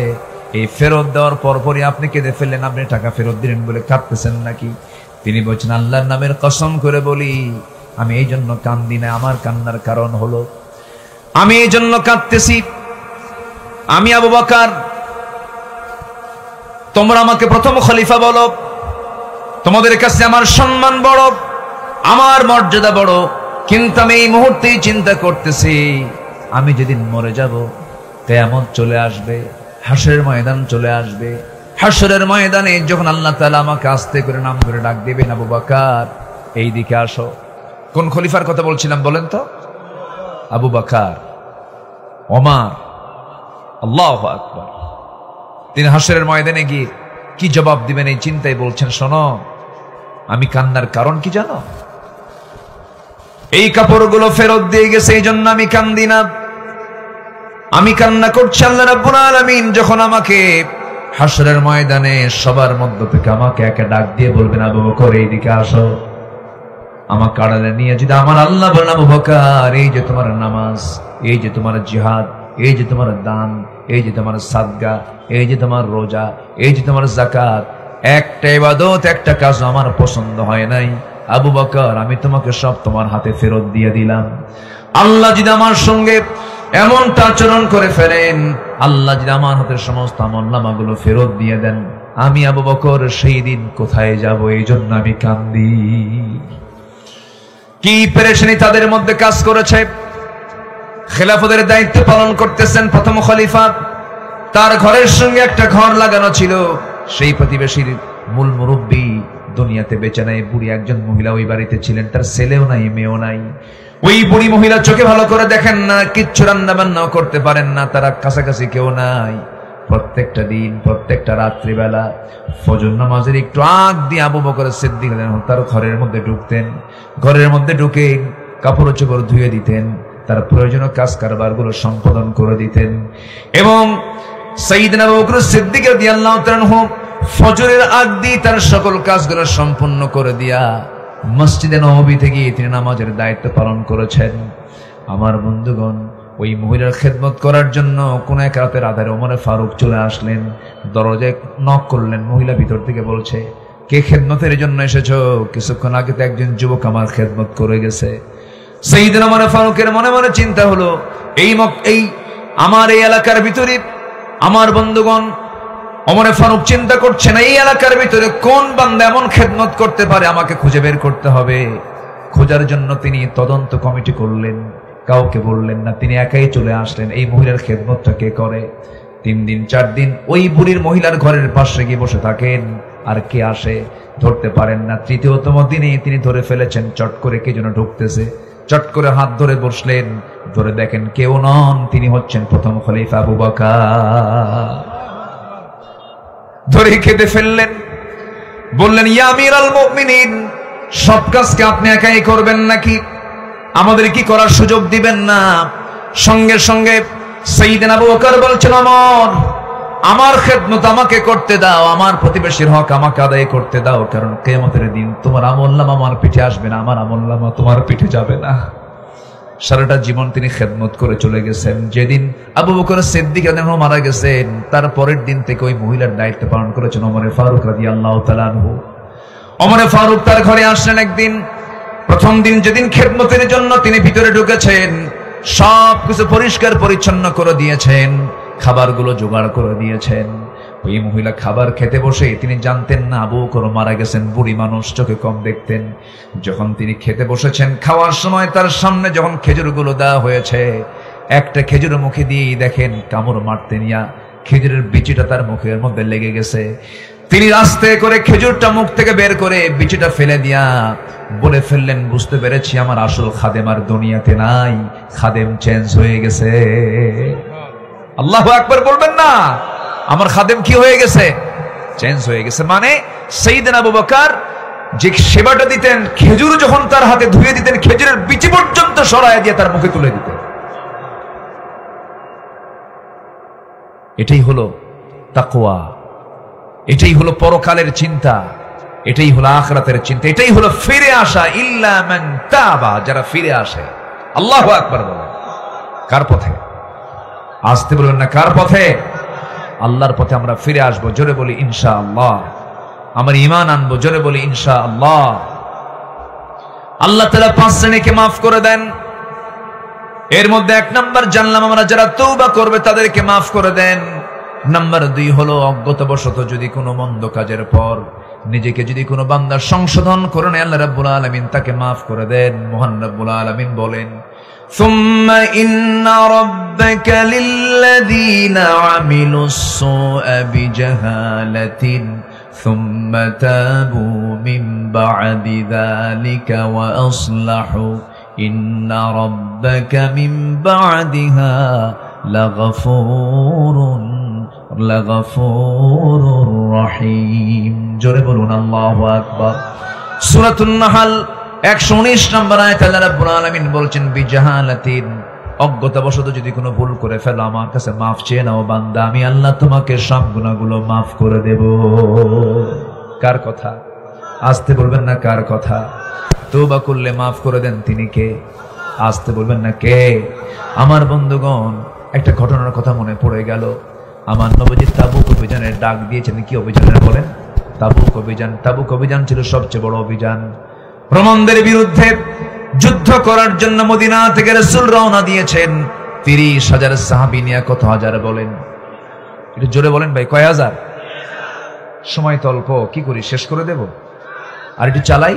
এই ফেরত দেওয়ার পরপরই আপনি কেঁদে ফেললেন, আপনি টাকা ফেরত দিলেন বলে কাঁদতেছেন নাকি? তিনি বলছেন, আল্লাহর নামের কসম করে বলি, আমি এই জন্য কান্দি না। আমার কান্নার কারণ হলো, আমি এই জন্য কাঁদতেছি, আমি আবু বকর, তোমরা আমাকে প্রথম খলিফা বলো, তোমাদের কাছে আমার সম্মান বড়, আমার মর্যাদা বড়, কিন্তু আমি এই মুহূর্তেই চিন্তা করতেছি, আমি যেদিন মরে যাব, কিয়ামত চলে আসবে, হাসরের ময়দান চলে আসবে। হাসরের ময়দানে যখন আল্লাহ তাআলা আমাকে আস্তে করে নাম ধরে ডাক দিবেন, আবু বকর এই দিকে আসো। কোন খলিফার কথা বলছিলাম বলেন তো? আবু বকর, ওমর, আল্লাহু আকবার। তিনি হাসরের ময়দানে গিয়ে কি জবাব দিবেন এই চিন্তায় বলছেন, শোনো, আমি কান্নার কারণ কি জানো? এই কাপড়গুলো ফেরত দিয়ে গেছে, এই জন্য আমি কান্দি না, আমি কান্না করছি আল্লাহ রাব্বুল আলামিন যখন আমাকে হাসরের ময়দানে সবার মধ্য থেকে আমাকে একা ডাক দিয়ে বলবেন, আবু বকর এইদিকে আসো। আমাকে আড়ালে নিয়ে যদি আমার আল্লাহ বলেন, আবু বকর এই যে তোমার নামাজ, এই যে তোমার জিহাদ, এই যে তোমার দান, এই যে তোমার সাদকা, এই যে তোমার রোজা, এই যে তোমার যাকাত, একটা ইবাদত একটা কাজ আমার পছন্দ হয় নাই, আবু বকর আমি তোমাকে সব তোমার হাতে ফেরত দিয়ে দিলাম। আল্লাহ যদি আমার সঙ্গে এমনটা আচরণ করে ফেলেন, আল্লাহ যদি আমার হাতের সমস্ত আমলনামাগুলো ফেরত দিয়ে দেন, আমি আবু বকর সেই দিন কোথায় যাব? এই জন্য আমি কান্দি। কি পেরেশানি তাদের মধ্যে কাজ করেছে। খেলাফতের দায়িত্ব পালন করতেছেন প্রথম খলিফা, তার ঘরের সঙ্গে একটা ঘর লাগানো ছিল, সেই প্রতিবেশীর মূল মুরব্বী দুনিয়াতে বেঁচে নাই, বুড়ি একজন মহিলা ওই বাড়িতে ছিলেন, তার ছেলেও নাই মেয়েও নাই। ওই বুড়ি মহিলা চোখে ভালো করে দেখেন না, কিচ্ছু রান্না বান্নাও করতে পারেন না, তারা কাছাকাছি কেউ নাই। প্রত্যেকটা দিন প্রত্যেকটা রাত্রিবেলা ফজর নামাজের একটু আগ দিয়ে আবু বকর সিদ্দিক তার ঘরের মধ্যে ঢুকতেন, ঘরের মধ্যে ঢুকে কাপড় চোপড় ধুয়ে দিতেন, তার প্রয়োজনীয় কাজ কারবার গুলো সম্পাদন করে দিতেন। এবং সাইয়েদনা আবু বকর সিদ্দিক রাদিয়াল্লাহু তাআলা আনহু ফজরের আগ দিয়ে তার সকল কাজগুলো সম্পূর্ণ করে দিয়া মসজিদে নববী থেকে তিনি নামাজের দায়িত্ব পালন করেছেন। আমার বন্ধুগণ, ওই মহিলার খেদমত করার জন্য কোন এক রাতের আধারে ওমর ফারুক চলে আসলেন, দরজায় নক করলেন, মহিলা ভিতর থেকে বলছে, কে খেদমতের জন্য এসেছো? কিছুক্ষণ আগে তো একজন যুবক আমার খেদমত করে গেছে। সাইয়েদনা ওমর ফারুকের মনে মনে চিন্তা হলো, এই আমার এই এলাকার ভিতরে, আমার বন্ধুগণ, ওমর ফারুক চিন্তা করছেন এই এলাকার ভিতরে কোন বান্দা এমন খেদমত করতে পারে, আমাকে খুঁজে বের করতে হবে। খোঁজার জন্য তিনি তদন্ত কমিটি করলেন, কাউকে বললেন না, তিনি একাই চলে আসলেন, এই মহিলার খেদমতটা কে করে। 3 দিন 4 দিন ওই বুড়ির মহিলার ঘরের পাশে গিয়ে বসে থাকেন, আর কে আসে ধরতে পারেন না। তৃতীয়তম দিনে তিনি ধরে ফেলেছেন, চট করে কে যেন ঢুকতেছে, চট করে হাত ধরে বসলেন, ধরে দেখেন কেউ নন, তিনি হচ্ছেন প্রথম খলিফা আবু বকর। ধরে খেতে ফেললেন, বললেন, ইয়া আমিরাল মুমিনিন, সব কাজকে আপনি একাই করবেন নাকি? আমাদের কি করার সুযোগ দিবেন না? সঙ্গে সঙ্গে সাইয়েদনা আবু বকর বলছেন, ওমর আমার খেদমত আমাকে করতে দাও, আমার প্রতিবেশীর হক আমাকে আদায় করতে দাও, কারণ কিয়ামতের দিন তোমার আমলনামা আমার পিঠে আসবে না, আমার আমলনামা তোমার পিঠে যাবে না। সারাটা জীবন তিনি খেদমত করে চলে গেছেন। যেদিন আবু বকর সিদ্দিক রাদিয়াল্লাহু মারা গেছেন, তার পরের দিন থেকে ওই মহিলার দায়িত্ব পালন করেছেন ওমর ফারুক রাদিয়াল্লাহু তাআলা আনহু। ওমর ফারুক তার ঘরে আসলেন একদিন, প্রথম দিন যেদিন খেদমতের জন্য তিনি ভিতরে ঢুকেছেন, সব কিছু পরিষ্কার পরিচ্ছন্ন করে দিয়েছেন। খাবারগুলো জোগাড় করে দিয়েছেন। ওই মহিলা খাবার খেতে বসে তিনি জানতেন না আবু বকর মারা গেছেন, বুড়ি মানুষ, চোখে কম দেখতেন। যখন তিনি খেতে বসেছেন, খাওয়ার সময় তার সামনে যখন খেজুরগুলো দেওয়া হয়েছে, একটা খেজুরের মুখে দিয়ে দেখেন কামড় মারতে নিয়া খেজুরের বিচিটা তার মুখের মধ্যে লেগে গেছে। তিনি আস্তে করে খেজুরটা মুখ থেকে বের করে বিচিটা ফেলে দিয়া বলে ফেললেন, বুঝতে পেরেছি আমার আসল খাদেম আর দুনিয়াতে নাই, খাদেম চেঞ্জ হয়ে গেছে। আল্লাহু আকবার বলবেন না? আমার খাদেম কি হয়ে গেছে? চেঞ্জ হয়ে গেছে। মানে সাইয়েদনা আবু বকর যে সেবাটা দিতেন, খেজুর যখন তার হাতে ধুয়ে দিতেন, খেজুরের বিচি পর্যন্ত সরায় দিয়ে তার মুখে তুলে দিতেন। এটাই হলো তাকওয়া, এটাই হলো পরকালের চিন্তা, এটাই হলো আখিরাতের চিন্তা, এটাই হলো ফিরে আসা। ইল্লা মান তাবা, যারা ফিরে আসে। আল্লাহু আকবার বলেন। কার পথে? আসতে বলবেন না, কার পথে? আল্লাহর পথে আমরা ফিরে আসবো। জোরে বলি ইনশাআল্লাহ। আমার ঈমান আনবো, জোরে বলি ইনশাআল্লাহ। আল্লাহ তাআলা 5 শ্রেণীকে মাফ করে দেন। এর মধ্যে 1 নাম্বার জানলাম আমরা, যারা তওবা করবে তাদেরকে মাফ করে দেন। নাম্বার 2 হলো অজ্ঞতাবশত যদি কোনো মন্দ কাজের পর নিজেকে যদি কোনো বান্দা সংশোধন করে নেয়, আল্লাহ রাব্বুল আলামিন তাকে মাফ করে দেন। মহান রাব্বুল আলামিন বলেন, সুম্মা ইন্না রাব্বাকা লিল্লাযীনা আমিলুস সুআ বিজাহালাতিন সুম্মা তাবু মিন বা'দি যালিকা ওয়া আসলাহু ইন্না রাব্বাকা মিন বা'দিহা লাগাফুরুর রহিম। জোরে বলুন আল্লাহু আকবার। সূরাতুন নাহল 119 নম্বর আয়াত আল্লাহ রাব্বুল আলামিন বলছেন, বিজাহালাতিন, অজ্ঞতাবশত যদি কোনো ভুল করে ফেলো আমার কাছে মাফ চেয়ে নাও বান্দা, আমি আল্লাহ তোমাকে সব গুনাহগুলো মাফ করে দেব। কার কথা? আসতে বলবেন না, কার কথা? তওবা করলে মাফ করে দেন তিনি কে? আসতে বলবেন না, কে? আমার বন্ধুগণ, একটা ঘটনার কথা মনে পড়ে গেল। আমার নবীজি তাবুক অভিযানের ডাক দিয়েছেন। কি অভিযানের বলেন? তাবুক অভিযান। তাবুক অভিযান ছিল সবচেয়ে বড় অভিযান। রোমানদের বিরুদ্ধে যুদ্ধ করার জন্য মদিনা থেকে রাসূল রওনা দিয়েছেন। 30,000 সাহাবী নিয়ে। কত হাজার বলেন? একটু জোরে বলেন ভাই, কয় হাজার? সময় তো অল্প, কি করি, শেষ করে দেব? আর একটু চালাই,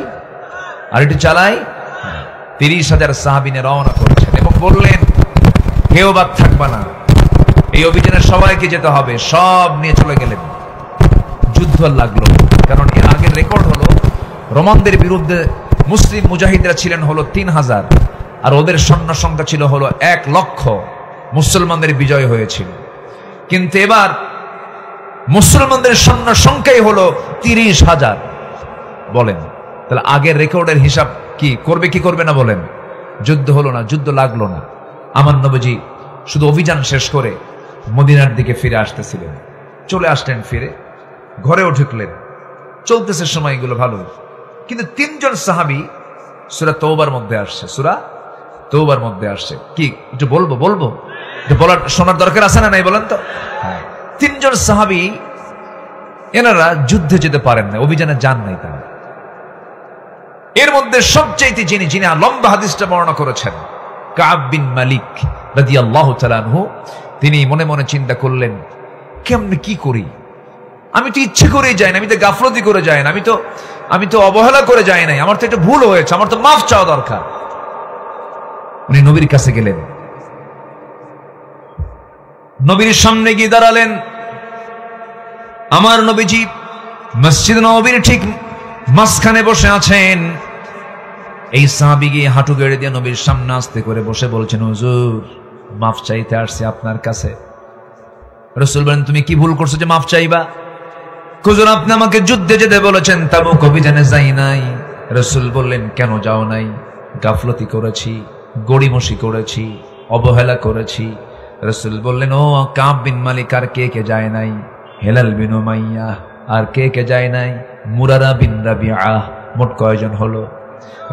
আর একটু চালাই। 30,000 সাহাবী নিয়ে রওনা করেছেন এবং বললেন, কেউ বাদ থাকবে না, এই অভিযানে সবাইকে যেতে হবে। সব নিয়ে চলে গেলেন। যুদ্ধ লাগলো, কারণ এর আগের রেকর্ড হলো রোমানদের বিরুদ্ধে মুসলিম মুজাহিদরা ছিলেন হলো 3000, আর ওদের সৈন্য সংখ্যা ছিল হলো 1 লক্ষ। মুসলমানদের বিজয় হয়েছিল। কিন্তু এবার মুসলমানদের সৈন্য সংখ্যাই হলো 30,000। বলেন তাহলে আগের রেকর্ডের হিসাব কি করবে, কি করবে না? বলেন। যুদ্ধ হলো না, যুদ্ধ লাগলো না। আমার নবীজি শুধু অভিযান শেষ করে মদিনার দিকে ফিরে আসতেছিলেন। চলে আসলেন, ফিরে ঘরেও ঢুকলেন। চলতেছে সময়গুলো ভালো, কিন্তু 3 জন সাহাবী সূরা তওবার মধ্যে আসছে। সূরা তওবার মধ্যে আসছে। কি একটু বলবো একটু বলার, শোনার দরকার আছে না নাই বলেন তো? 3 জন সাহাবী, এনারা যুদ্ধে যেতে পারেন না, অভিযানে যান নাই তারা। এর মধ্যে সবচেয়ে যিনি লম্বা হাদিসটা বর্ণনা করেছেন, কাব বিন মালিক রাদিয়াল্লাহু তাআলা আনহু, তিনি মনে মনে চিন্তা করলেন, কেমনে কি করি? আমি তো ইচ্ছে করেই যাই না, আমি তো গাফলতি করে যাই না, আমি তো অবহেলা করে যাই নাই, আমার তো একটা ভুল হয়েছে, আমার তো মাফ চাওয়া দরকার। উনি নবীর কাছে গেলেন, নবীর সামনে গিয়ে দাঁড়ালেন। আমার নবীজি মসজিদ নববীর ঠিক মাঝখানে বসে আছেন। এই সাহাবী গিয়ে হাঁটু গেড়ে দিয়ে নবীর সামনে আস্তে করে বসে বলছেন, হুজুর মাফ চাইতে আসছি আপনার কাছে। রাসূল বলেন, তুমি কি ভুল করছো যে মাফ চাইবা? হুজুর আপনি আমাকে যুদ্ধে যেতে বলেছেন, তাবুক অভিযানে যাই নাই। রাসূল বললেন, কেন যাও নাই? গাফলতি করেছি, গড়িমসি করেছি, অবহেলা করেছি। রাসূল বললেন, ও কাব বিন মালিক, আর কে কে যায় নাই? হেলাল বিন উমাইয়া, আর কে কে যায় নাই? মুরারা বিন রাবিআ। মোট কয়জন হলো?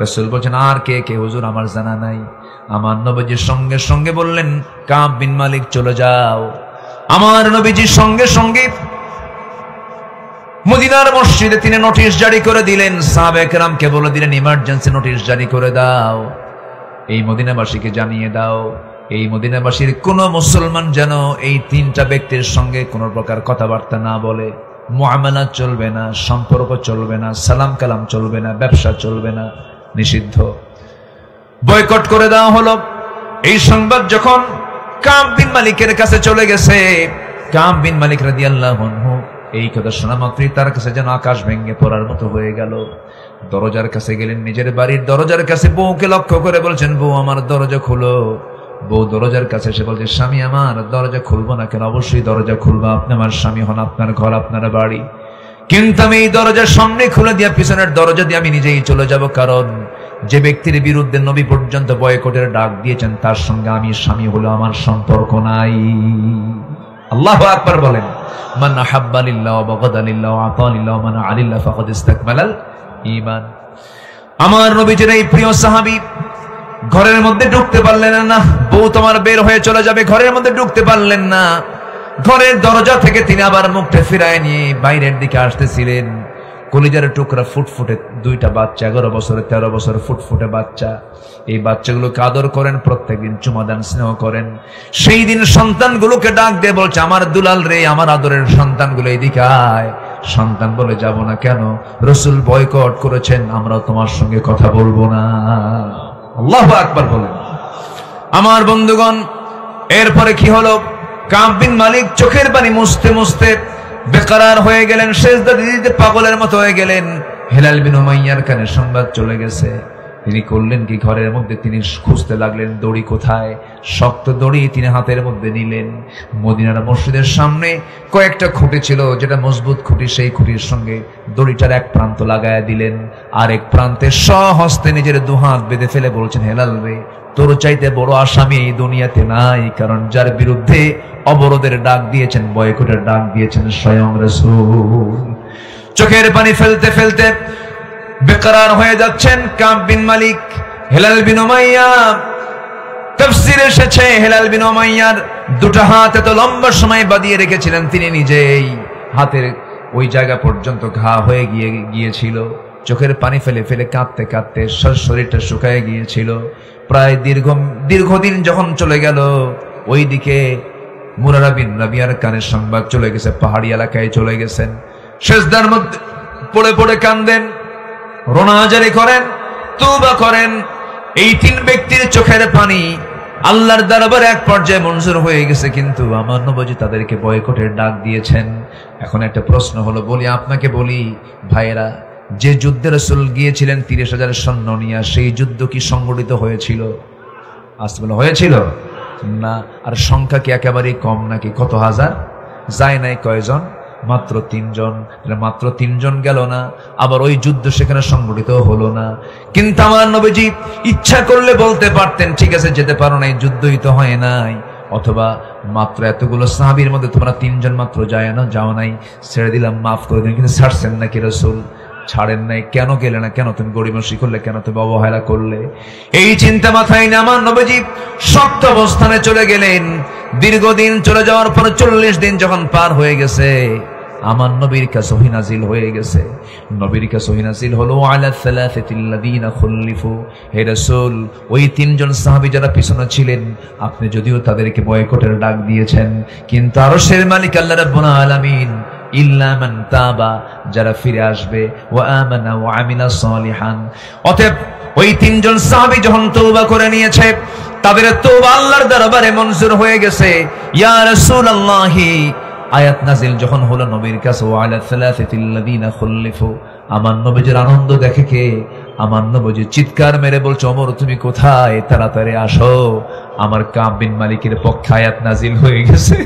রাসূল বলছেন, আর কে কে? হুজুর আমার জানা নাই। আমার নবীজির সঙ্গে সঙ্গে বললেন, কাব বিন মালিক চলে যাও। আমার নবীজির সঙ্গে সঙ্গে মদিনার মসজিদে তিনি নোটিশ জারি করে দিলেন। সাহাবায়ে কেরামকে বলে দিলেন, ইমার্জেন্সি নোটিশ জারি করে দাও, এই মদিনাবাসীকে জানিয়ে দাও এই মদিনাবাসীর কোন মুসলমান যেন এই তিনটা ব্যক্তির সঙ্গে কোনো প্রকার কথাবার্তা না বলে, মুআমালা চলবে না, সম্পর্ক চলবে না, সালাম কালাম চলবে না, ব্যবসা চলবে না, নিষিদ্ধ, বয়কট করে দেওয়া হলো। এই সংবাদ যখন কাব বিন মালিকের কাছে চলে গেছে, কাব বিন মালিক রাদিয়াল্লাহু আনহু এই কথা শোনা মাত্রই তার কাছে যেন আকাশ ভেঙে পড়ার মতো হয়ে গেল। দরজার কাছে গেলেন, নিজের বাড়ির দরজার কাছে বউকে লক্ষ্য করে বলছেন, বউ আমার দরজা খুলো। বউ দরজার কাছে এসে বলছে, স্বামী আমার দরজা খুলবো না কেন? অবশ্যই দরজা খুলবো, আপনি আমার স্বামী হন, আপনার ঘর আপনার বাড়ি, কিন্তু আমি এই দরজার সামনে খুলে দিয়া পিছনের দরজা দিয়ে আমি নিজেই চলে যাব, কারণ যে ব্যক্তির বিরুদ্ধে নবী পর্যন্ত বয়কটের ডাক দিয়েছেন তার সঙ্গে আমি স্বামী হলো আমার সম্পর্ক নাই। আল্লাহু আকবার বলেন। মান আহাব্বা লিল্লাহ ওয়া বাগাদা লিল্লাহ ওয়া আতা লিল্লাহ মান আলিল্লাহ ফাকাদ ইসতাকমালাল ঈমান। আমার নবীজির এই প্রিয় সাহাবী ঘরের মধ্যে ঢুকতে পারলেন না, বউ তোমার বের হয়ে চলে যাবে, ঘরের মধ্যে ঢুকতে পারলেন না। ঘরের দরজা থেকে তিনি আবার মুখটা ফিরায় নিয়ে বাইরের দিকে আসতেছিলেন। কলিজার টুকরা ফুটফুটে দুইটা বাচ্চা, 11 বছর 13 বছর ফুটফুটে বাচ্চা, এই বাচ্চাগুলোকে আদর করেন, প্রত্যেকদিন চুমা দান স্নেহ করেন। সেই দিন সন্তানগুলোকে ডাক দিয়ে বলছে, আমার দুলাল রে, আমার আদরের সন্তানগুলো এদিকে আয়। সন্তান বলে, যাব না কেন? রাসূল বয়কট করেছেন, আমরাও তোমার সঙ্গে কথা বলবো না। আল্লাহু আকবার বলেন। আমার বন্ধুগণ, এরপরে কি হলো? কাব বিন মালিক চোখের পানি মুছতে মুছতে বেকরার হয়ে গেলেন, সেজদা দিতে পাগলের মতো হয়ে গেলেন। হেলাল বিন উমাইয়ার কানে সংবাদ চলে গেছে। তিনি করলেন কি, ঘরের মধ্যে তিনি খুঁজতে লাগলেন দড়ি কোথায়। শক্ত দড়ি তিনি হাতের মধ্যে নিলেন। মদিনার মসজিদের সামনে কয়েকটা খুঁটি ছিল, যেটা মজবুত খুঁটি, সেই খুঁটির সঙ্গে দড়িটার এক প্রান্ত লাগায়া দিলেন, আর এক প্রান্তে স্বহস্তে নিজের দুহাত বেঁধে ফেলে বলছেন, হেলাল রে, তোর চাইতে বড় আসামি এই দুনিয়াতে নাই, কারণ যার বিরুদ্ধে অবরোধের ডাক দিয়েছেন, বয়কটের ডাক দিয়েছেন স্বয়ং রাসূল। চোখের পানি ফেলতে ফেলতে বেকরার হয়ে যাচ্ছেন কাব বিন মালিক। হেলাল বিন উমাইয়া, তাফসীরে এসেছে হেলাল বিন উমাইয়ার দুটো হাত এত লম্বা সময় বাঁধিয়ে রেখেছিলেন, তিনি নিজেই হাতের ওই জায়গা পর্যন্ত ঘা হয়ে গিয়েছিল। চোখের পানি ফেলে ফেলে কাঁদতে কাঁদতে শরীরটা শুকায় গিয়েছিল। প্রায় দীর্ঘদিন যখন চলে গেল, ওইদিকে মুরারা বিন রাবিয়ার কানে সংবাদ চলে গেছে, পাহাড়ি এলাকায় চলে গেছেন। সেজদার মধ্যে পড়ে পড়ে কান্দেন, রোনাজারি করেন, তওবা করেন। এই তিন ব্যক্তির চোখের পানি আল্লাহর দরবারে এক পর্যায়ে মঞ্জুর হয়ে গেছে, কিন্তু আমার নবীজি তাদেরকে বয়কটের ডাক দিয়েছেন। এখন একটা প্রশ্ন হলো, বলি আপনাকে, বলি ভাইয়েরা, যে যুদ্ধে রাসূল গিয়েছিলেন 30,000 সৈন্য নিয়ে, সেই যুদ্ধ কি সংগঠিত হয়েছিল? আসলে হয়েছিল না। আর সংখ্যা কি একেবারেই কম নাকি? কত হাজার যায় নাই? কয়জন? মাত্র 3 জন। মাত্র 3 জন গেল না, আবার ওই যুদ্ধ সেখানে সংগঠিত হলো না। কিন্তু আমার নবীজি ইচ্ছা করলে বলতে পারতেন, ঠিক আছে যেতে পারো না, যুদ্ধই তো হয় নাই, অথবা মাত্র এতগুলো সাহাবীর মধ্যে তোমরা 3 জন মাত্র যাও নাই, ছেড়ে দিলাম, মাফ করে দিন। কিন্তু ছাড়ছেন নাকি রাসূল? ছাড়েন নাই। কেন গেলে না? কেন তুমি গড়িমসি করলে? কেন তুমি অবহেলা করলে? এই চিন্তা মাথায় নিয়ে আমার নবীজি শক্ত অবস্থানে চলে গেলেন। দীর্ঘদিন চলে যাওয়ার পর 40 দিন যখন পার হয়ে গেছে, আমার নবীর কাছে ওহী নাজিল হয়ে গেছে। নবীর কাছে ওহী নাজিল হলো, আলা সালাসাতিল্লাযীনা খুল্লিফু, হে রাসূল, ওই 3 জন সাহাবী যারা পিছনে ছিলেন, আপনি যদিও তাদেরকে বয়কটের ডাক দিয়েছেন, কিন্তু আরশের মালিক আল্লাহ রাব্বুল আলামিন ইল্লা মান তাবা, যারা ফিরে আসবে, ওয়া আমানা ওয়া আমিলা সালিহান। অতএব ওই 3 জন সাহাবী যখন তওবা করে নিয়েছে, তাদের তওবা আল্লাহর দরবারে মঞ্জুর হয়ে গেছে। ইয়া রাসূলুল্লাহি আয়াত নাজিল যখন হলো নবীর কাছে, ওয়া আলা সালাসাতিল্লাযীনা খুল্লিফু, আমার নবীজির আনন্দ দেখে কে? আমার নবীজি চিৎকার মেরে বলছে, ওমর তুমি কোথায়? তাড়াতাড়ি আসো, আমার কাব বিন মালিকের পক্ষে আয়াত নাজিল হয়ে গেছে।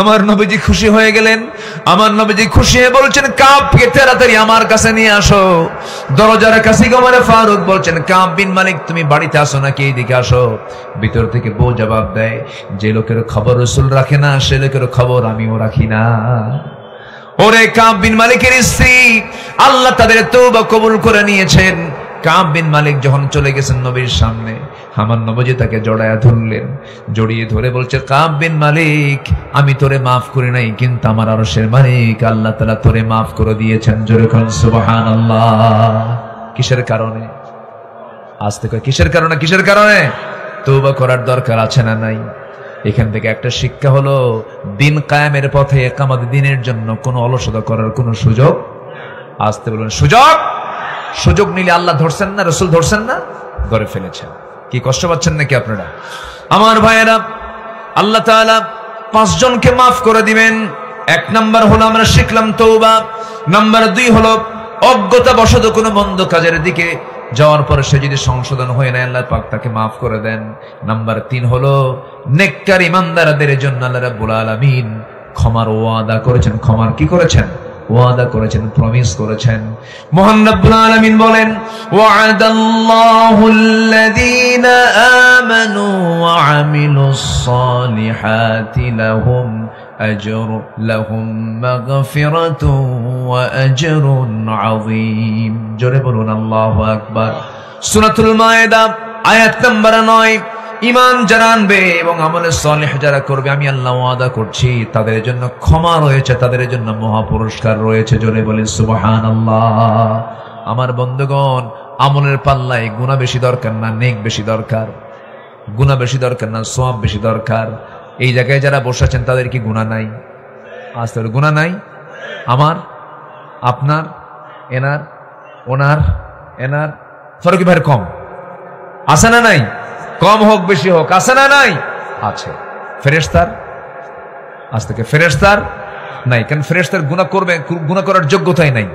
আমার নবীজি খুশি হয়ে গেলেন। আমার নবীজি খুশি হয়ে বলছেন, কাবকে তাড়াতাড়ি আমার কাছে নিয়ে আসো। দরজার কাছে ওমর ফারুক বলছেন, কাব বিন মালিক তুমি বাড়িতে আসো নাকি? এইদিকে আসো। ভিতর থেকে বউ জবাব দেয়, যে লোকের খবর রাসূল রাখে না, সে লোকের খবর আমিও রাখি না। ওরে কাব বিন মালিকের স্ত্রী, আল্লাহ তাদের তওবা কবুল করে নিয়েছেন। কাব বিন মালিক যখন চলে গেছেন নবীর সামনে, আমার নবীজি তাকে জড়ায়া ধরলেন। জড়িয়ে ধরে বলছে, কাব বিন মালিক, আমি তোরে মাফ করি নাই, কিন্তু আমার আরশের মালিক আল্লাহ তাআলা তোরে মাফ করে দিয়েছেন। জোরে কোন সুবহানাল্লাহ। কিসের কারণে? আজ থেকে কিসের কারণে? কিসের কারণে? তওবা করার দরকার আছে না নাই? এখান থেকে একটা শিক্ষা হলো, দিন কায়েমের পথে একামত দিনের জন্য কোনো অলসতা করার কোনো সুযোগ, আসতে বলুন সুযোগ নিলে আল্লাহ ধরছেন না, রাসূল ধরছেন না, ধরে ফেলেছেন। কি কষ্ট পাচ্ছেন নাকি আপনারা? আমার ভাইয়েরা, আল্লাহ তাআলা 5 জনকে মাফ করে দিবেন। 1 নাম্বার হলো আমরা শিখলাম তওবা। নাম্বার 2 হলো অজ্ঞতা বশত কোনো মন্দ কাজের দিকে যাওয়ার পরে সে যদি সংশোধন হয়ে নেয়, আল্লাহ পাক তাকে মাফ করে দেন। নাম্বার 3 হলো নেককার ইমানদারদের জন্য আল্লাহ রাব্বুল আলামিন ক্ষমার ওয়াদা করেছেন। ক্ষমার কি করেছেন? ওয়াদা করেছেন, প্রমিস করেছেন। মহান রব্বুল আলামিন বলেন, ওয়া'আদাল্লাহুল্লাযীনা আমানু ওয়া আমিলুস সালিহাতি লাহুম মাগফিরাতুন ওয়া আজরুন আযীম। জোরে বলুন আল্লাহু আকবার। সূরাতুল মায়েদা আয়াত নাম্বার 9। ঈমান যারা আনবে এবং আমলে সালেহ যারা করবে, আমি আল্লাহ ওয়াদা করছি তাদের জন্য ক্ষমা রয়েছে, তাদের জন্য মহা পুরস্কার রয়েছে। জোরে বলেন সুবহানাল্লাহ। আমার বন্ধুগণ, আমলের পাল্লায় গুনাহ বেশি দরকার না নেক বেশি দরকার? গুনাহ বেশি দরকার না সওয়াব বেশি দরকার? এই জায়গায় যারা বসে আছেন তাদের কি গুনাহ নাই? আসলে গুনাহ নাই? আমার, আপনার, এনার, ওনার, এনার ফারুকি ভাইয়ের কম আছে না নাই? কম হোক বেশি হোক, আছে না নাই? আছে। ফেরেশতার আজ থেকে ফেরেশতার নাই, কারণ ফেরেশতার গুনাহ করবে, গুনাহ করার যোগ্যতাই নাই।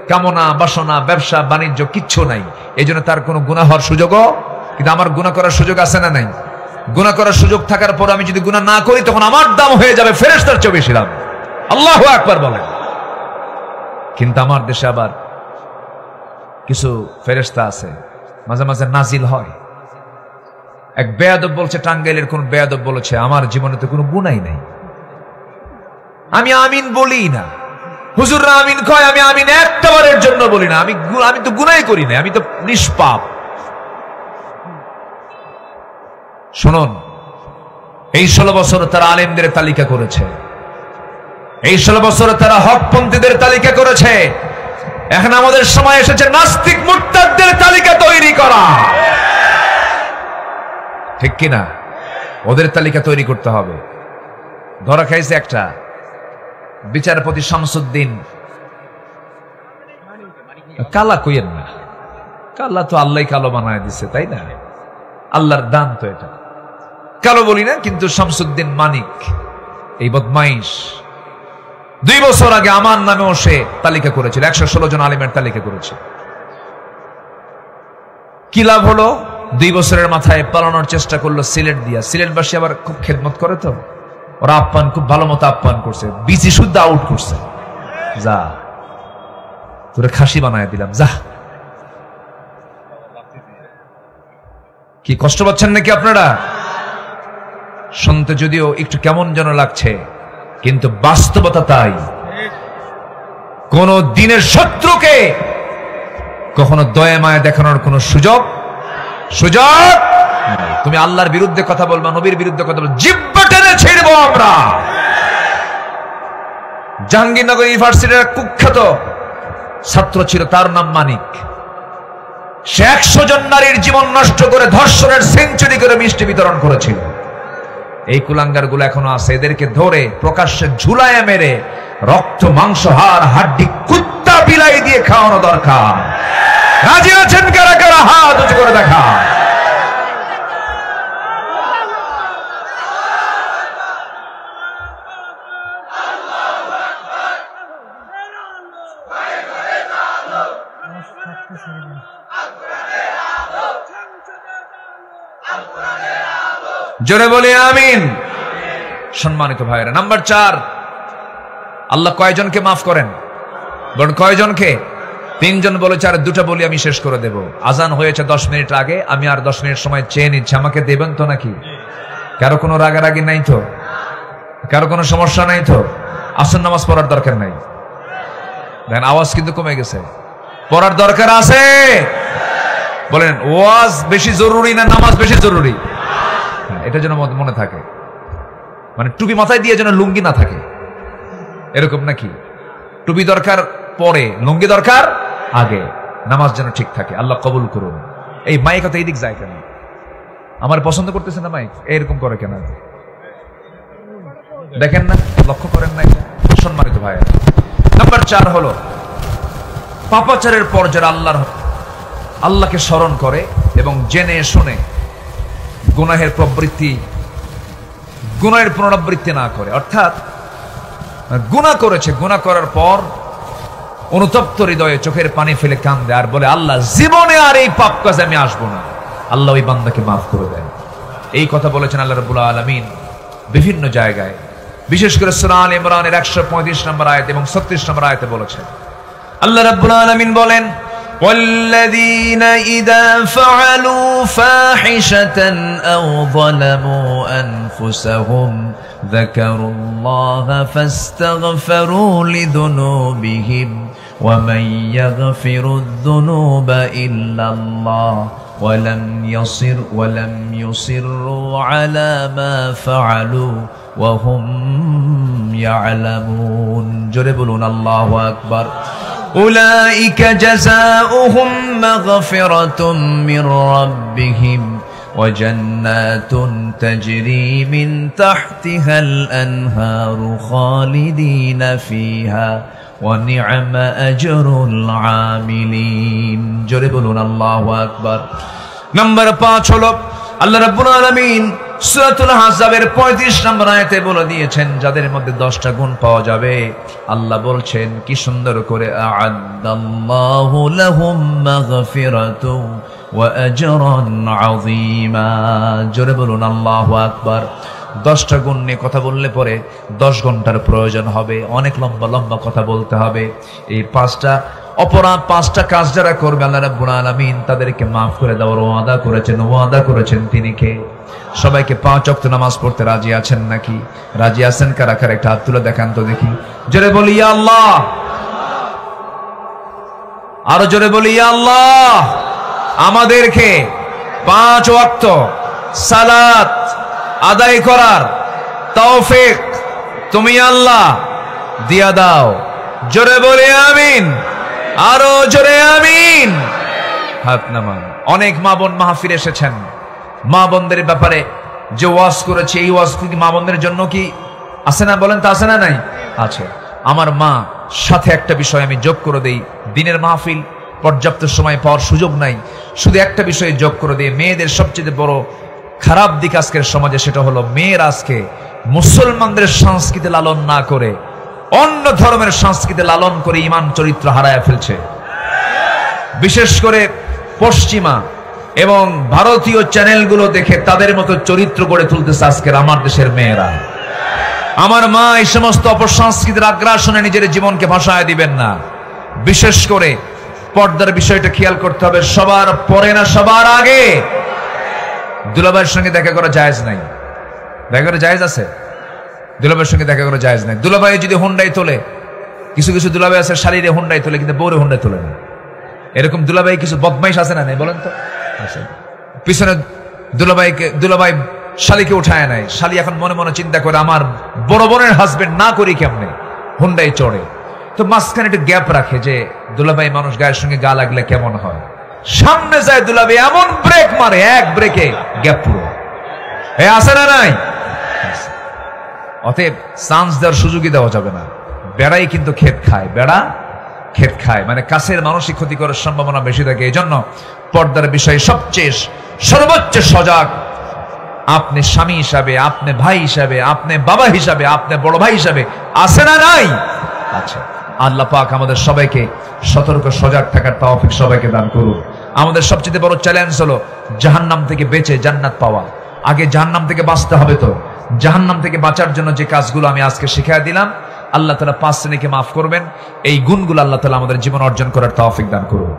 কামনা বাসনা ব্যবসা বাণিজ্য কিচ্ছু নাই, এই জন্য তার কোনো গুনাহ হওয়ার সুযোগও। কিন্তু আমার গুনাহ করার সুযোগ আছে না নাই? গুনাহ করার সুযোগ থাকার পর আমি যদি গুনাহ না করি, তখন আমার দাম হয়ে যাবে ফেরেশতার চেয়ে বেশি দাম। আল্লাহু আকবার বলেন। কিন্তু আমার দেশে আবার কিছু ফেরেশতা আছে, মাঝে মাঝে নাজিল হয়। এক বেয়াদব বলছে, টাঙ্গাইলের কোন বেয়াদব বলেছে, আমার জীবনে তো কোনো গুনাহই নাই, আমি আমিন বলি না। হুজুররা আমিন কয়, আমি আমিন একটাবারের জন্য বলি না। আমি তো গুনাহই করি না, আমি তো নিষ্পাপ। শুনুন, এই 16 বছর তারা আলেমদের তালিকা করেছে, এই 16 বছর তারা হকপন্থীদের তালিকা করেছে। এখন আমাদের সময় এসেছে নাস্তিক মুরতাদদের তালিকা তৈরি করা, ঠিক কিনা? ওদের তালিকা তৈরি করতে হবে। ধরা খাইছে একটা বিচারপতি শামসুদ্দিন, কালা কইয়েন না, কালা তো আল্লাহ কালো বানায় দিছে, তাই না? আল্লাহর দান তো এটা, কালো বলি না। কিন্তু শামসুদ্দিন মানিক এই বদমাইশ 2 বছর আগে আমার নামেও সে তালিকা করেছিল, 116 জন আলেমের তালিকা করেছে। কি লাভ হলো? 2 বছরের মাথায় পালানোর চেষ্টা করলো সিলেট দিয়া। সিলেটবাসী আবার খুব খেদমত করে, তো ওরা আপ্যায়ন খুব ভালো মতো আপ্যায়ন করছে, বিসি শুদ্ধ আউট করছে। যা তোরে খাসি বানায় দিলাম, যা। কি কষ্ট পাচ্ছেন নাকি আপনারা? শুনতে যদিও একটু কেমন যেন লাগছে, কিন্তু বাস্তবতা তাই। কোন দিনের শত্রুকে কখনো দয়া মায়া দেখানোর কোন সুযোগ তুমি আল্লাহর বিরুদ্ধে কথা বলবা, নবীর বিরুদ্ধে কথা বলবা, জিহ্বা টেনে ছিড়বো আমরা। জাহাঙ্গীরনগর ইউনিভার্সিটির কুখ্যাত ছাত্র ছিল, তার নাম মানিক। সে 100 জন নারীর জীবন নষ্ট করে ধর্ষণের সেঞ্চুরি করে মিষ্টি বিতরণ করেছিল। এই কুলাঙ্গার গুলো এখনো আছে, এদেরকে ধরে প্রকাশ্যে ঝুলায় মেরে রক্ত মাংস হাড় হাড্ডি কুত্তা বিলাই দিয়ে খাওয়ানো দরকার। রাজি আছেন কারা কারা? হাত উঁচু করে দেখা। জোরে বলি আমিন। সম্মানিত ভাইরা, নাম্বার 4, আল্লাহ কয়জনকে মাফ করেন? বলেন কয়জনকে? 3 জন বলেছে, আর 2টা বলি আমি শেষ করে দেব। আজান হয়েছে 10 মিনিট আগে, আমি আর 10 মিনিট সময় চেয়ে নিচ্ছি, আমাকে দেবেন তো নাকি? কারো কোনো রাগারাগি নাই তো? কারো কোনো সমস্যা নাই তো? আসর নামাজ পড়ার দরকার নাই? দেখেন আওয়াজ কিন্তু কমে গেছে। পড়ার দরকার আছে? বলেন ওয়াজ বেশি জরুরি না নামাজ বেশি জরুরি? এটা যেন মনে থাকে, মানে টুপি মাথায় দিয়ে যেন লুঙ্গি না থাকে, এরকম নাকি? টুপি দরকার পরে, লুঙ্গি দরকার আগে, নামাজ যেন ঠিক থাকে। আল্লাহ কবুল করুন। এই মাইক তো এইদিক যায় কেন? আমার পছন্দ করতেছে না মাইক, এরকম করে কেন? দেখেন না, লক্ষ্য করেন না? এটা সম্মানিত ভাইয়া। নাম্বার 4 হলো পাপাচারের পর যারা আল্লাহকে স্মরণ করে এবং জেনে শুনে গুনাহের পুনরাবৃত্তি না করে, অর্থাৎ গুনাহ করেছে, গুনাহ করার পর অনুতপ্ত হৃদয়ে চোখের পানি ফেলে কান্দে আর বলে আল্লাহ জীবনে আর এই পাপ কাজে আমি আসবো না, আল্লাহ ওই বান্দাকে মাফ করে দেন। এই কথা বলেছেন আল্লাহ রাব্বুল আলামিন বিভিন্ন জায়গায়, বিশেষ করে সূরা আলে ইমরানের 135 নম্বর আয়াত এবং 36 নম্বর আয়াতে বলেছেন। আল্লাহ রাব্বুল আলামিন বলেন والذين إذا فعلوا فاحشة أو ظلموا أنفسهم ذكروا الله فاستغفروا لذنوبهم ومن يغفر الذنوب إلا الله ولم يصروا على ما فعلوا وهم يعلمون جربون الله أكبر أولئك جزاؤهم مغفرة من ربهم وجنات تجري من تحتها الأنهار خالدين فيها ونعم أجر العاملين جربون الله أكبر نمبر 5 হলো আল্লাহ রাব্বুল আলামিন সূরাতুল আহজাবের 35 নম্বর আয়াতে বলে দিয়েছেন যাদের মধ্যে 10টা গুণ পাওয়া যাবে। আল্লাহ বলছেন কি সুন্দর করে আ'আদাল্লাহু লাহুম মাগফিরাতু ওয়া আজরান আযীমা জোরে বলুন আল্লাহু আকবার। 10টা গুণ নিয়ে কথা বললে পরে 10 ঘন্টার প্রয়োজন হবে, অনেক লম্বা লম্বা কথা বলতে হবে। এই 5টা অপরাধ, 5টা কাজ যারা করবে আল্লাহ রাব্বুল আলামিন তাদেরকে মাফ করে দেওয়ার ওয়াদা করেছেন তিনি কে? সবাইকে 5 ওয়াক্ত নামাজ পড়তে রাজি আছেন নাকি? রাজি আছেন কারা কারা? একটা হাত তুলে দেখান তো দেখি। জোরে বলি ইয়া আল্লাহ, আরো জোরে বলি ইয়া আল্লাহ। আমাদেরকে 5 ওয়াক্ত সালাত আদায় করার তৌফিক তুমি আল্লাহ দিয়া দাও। জোরে বলি আমিন, আরো জোরে আমিন। হাত নামান। অনেক মা বোন মাহফিলে এসেছেন, মা বোনদের ব্যাপারে যে ওয়াজ করেছে এই ওয়াজ কি মা বোনদের জন্য কি আছে না? বলেন তো আছে না? নাই আছে। আমার মা সাথে একটা বিষয় আমি যোগ করে দেই, দিনের মাহফিল পর্যাপ্ত সময় পাওয়ার সুযোগ নাই, শুধু একটা বিষয়ে যোগ করে দেই। মেয়েদের সবচেয়ে বড় খারাপ দিক আজকের সমাজে সেটা হলো মেয়েরা আজকে মুসলমানদের সংস্কৃতি লালন না করে অন্য ধর্মের সংস্কৃতি লালন করে ঈমান চরিত্র হারায় ফেলছে। বিশেষ করে পশ্চিমা এবং ভারতীয় চ্যানেলগুলো দেখে তাদের মতো চরিত্র গড়ে তুলতেছে আজকের আমার দেশের মেয়েরা। আমার মা এই সমস্ত অপসংস্কৃতির আগ্রাসনে নিজের জীবনকে ভাসায় দিবেন না। বিশেষ করে পর্দার বিষয়টা খেয়াল করতে হবে, সবার পরে না সবার আগে। দুলাভাইয়ের সঙ্গে দেখা করা জায়েজ নাই, দেখা করা জায়েজ আছে? দুলাভাইয়ের সঙ্গে দেখা করা জায়েজ নাই। দুলাভাই যদি হুন্ডাই তোলে, কিছু কিছু দুলাভাই আছে শালীরে হুন্ডাই তোলে কিন্তু বউরে হুন্ডাই তোলে না, এরকম দুলাভাই কিছু বদমাইশ আছে না? নাই বলেন তো? পিছনে দুলাভাই শালীকে উঠায় নাই, শালী এখন মনে মনে চিন্তা করে আমার বড় বোনের হাজবেন্ড না করি কেমনে, হুন্ডাই চড়ে। তো মাঝখানে একটু গ্যাপ রাখে যে দুলাভাই মানুষ গায়ের সঙ্গে গা লাগলে কেমন হয়। সামনে যায় দুলাভাই এমন ব্রেক মারে, এক ব্রেকে গ্যাপ পুরো। এ আছে না? নাই। অতএব চান্স দেওয়ার সুযোগই দেওয়া যাবে না। বেড়াই কিন্তু ক্ষেত খায়, বেড়া ক্ষেত খায়, মানে কাছের মানসিক ক্ষতি করার সম্ভাবনা বেশি থাকে। এই জন্য পর্দার বিষয়ে সবচেয়ে সর্বোচ্চ সজাগ আপনি স্বামী হিসাবে, আপনি ভাই হিসাবে, আপনি বাবা হিসাবে, আপনি বড় ভাই হিসাবে আছে না? নাই। আচ্ছা, আল্লাহ পাক আমাদের সবাইকে সতর্ক সজাগ থাকার তৌফিক সবাইকে দান করুন। আমাদের সবচেয়ে বড় চ্যালেঞ্জ হলো জাহান্নাম থেকে বেঁচে জান্নাত পাওয়া। আগে জাহান্নাম থেকে বাঁচতে হবে। তো জাহান্নাম থেকে বাঁচার জন্য যে কাজগুলো আমি আজকে শিখিয়ে দিলাম, আল্লাহ তাআলা 5 শ্রেণীকে মাফ করবেন। এই গুণগুলো আল্লাহ তাআলা আমাদের জীবন অর্জন করার তৌফিক দান করুন।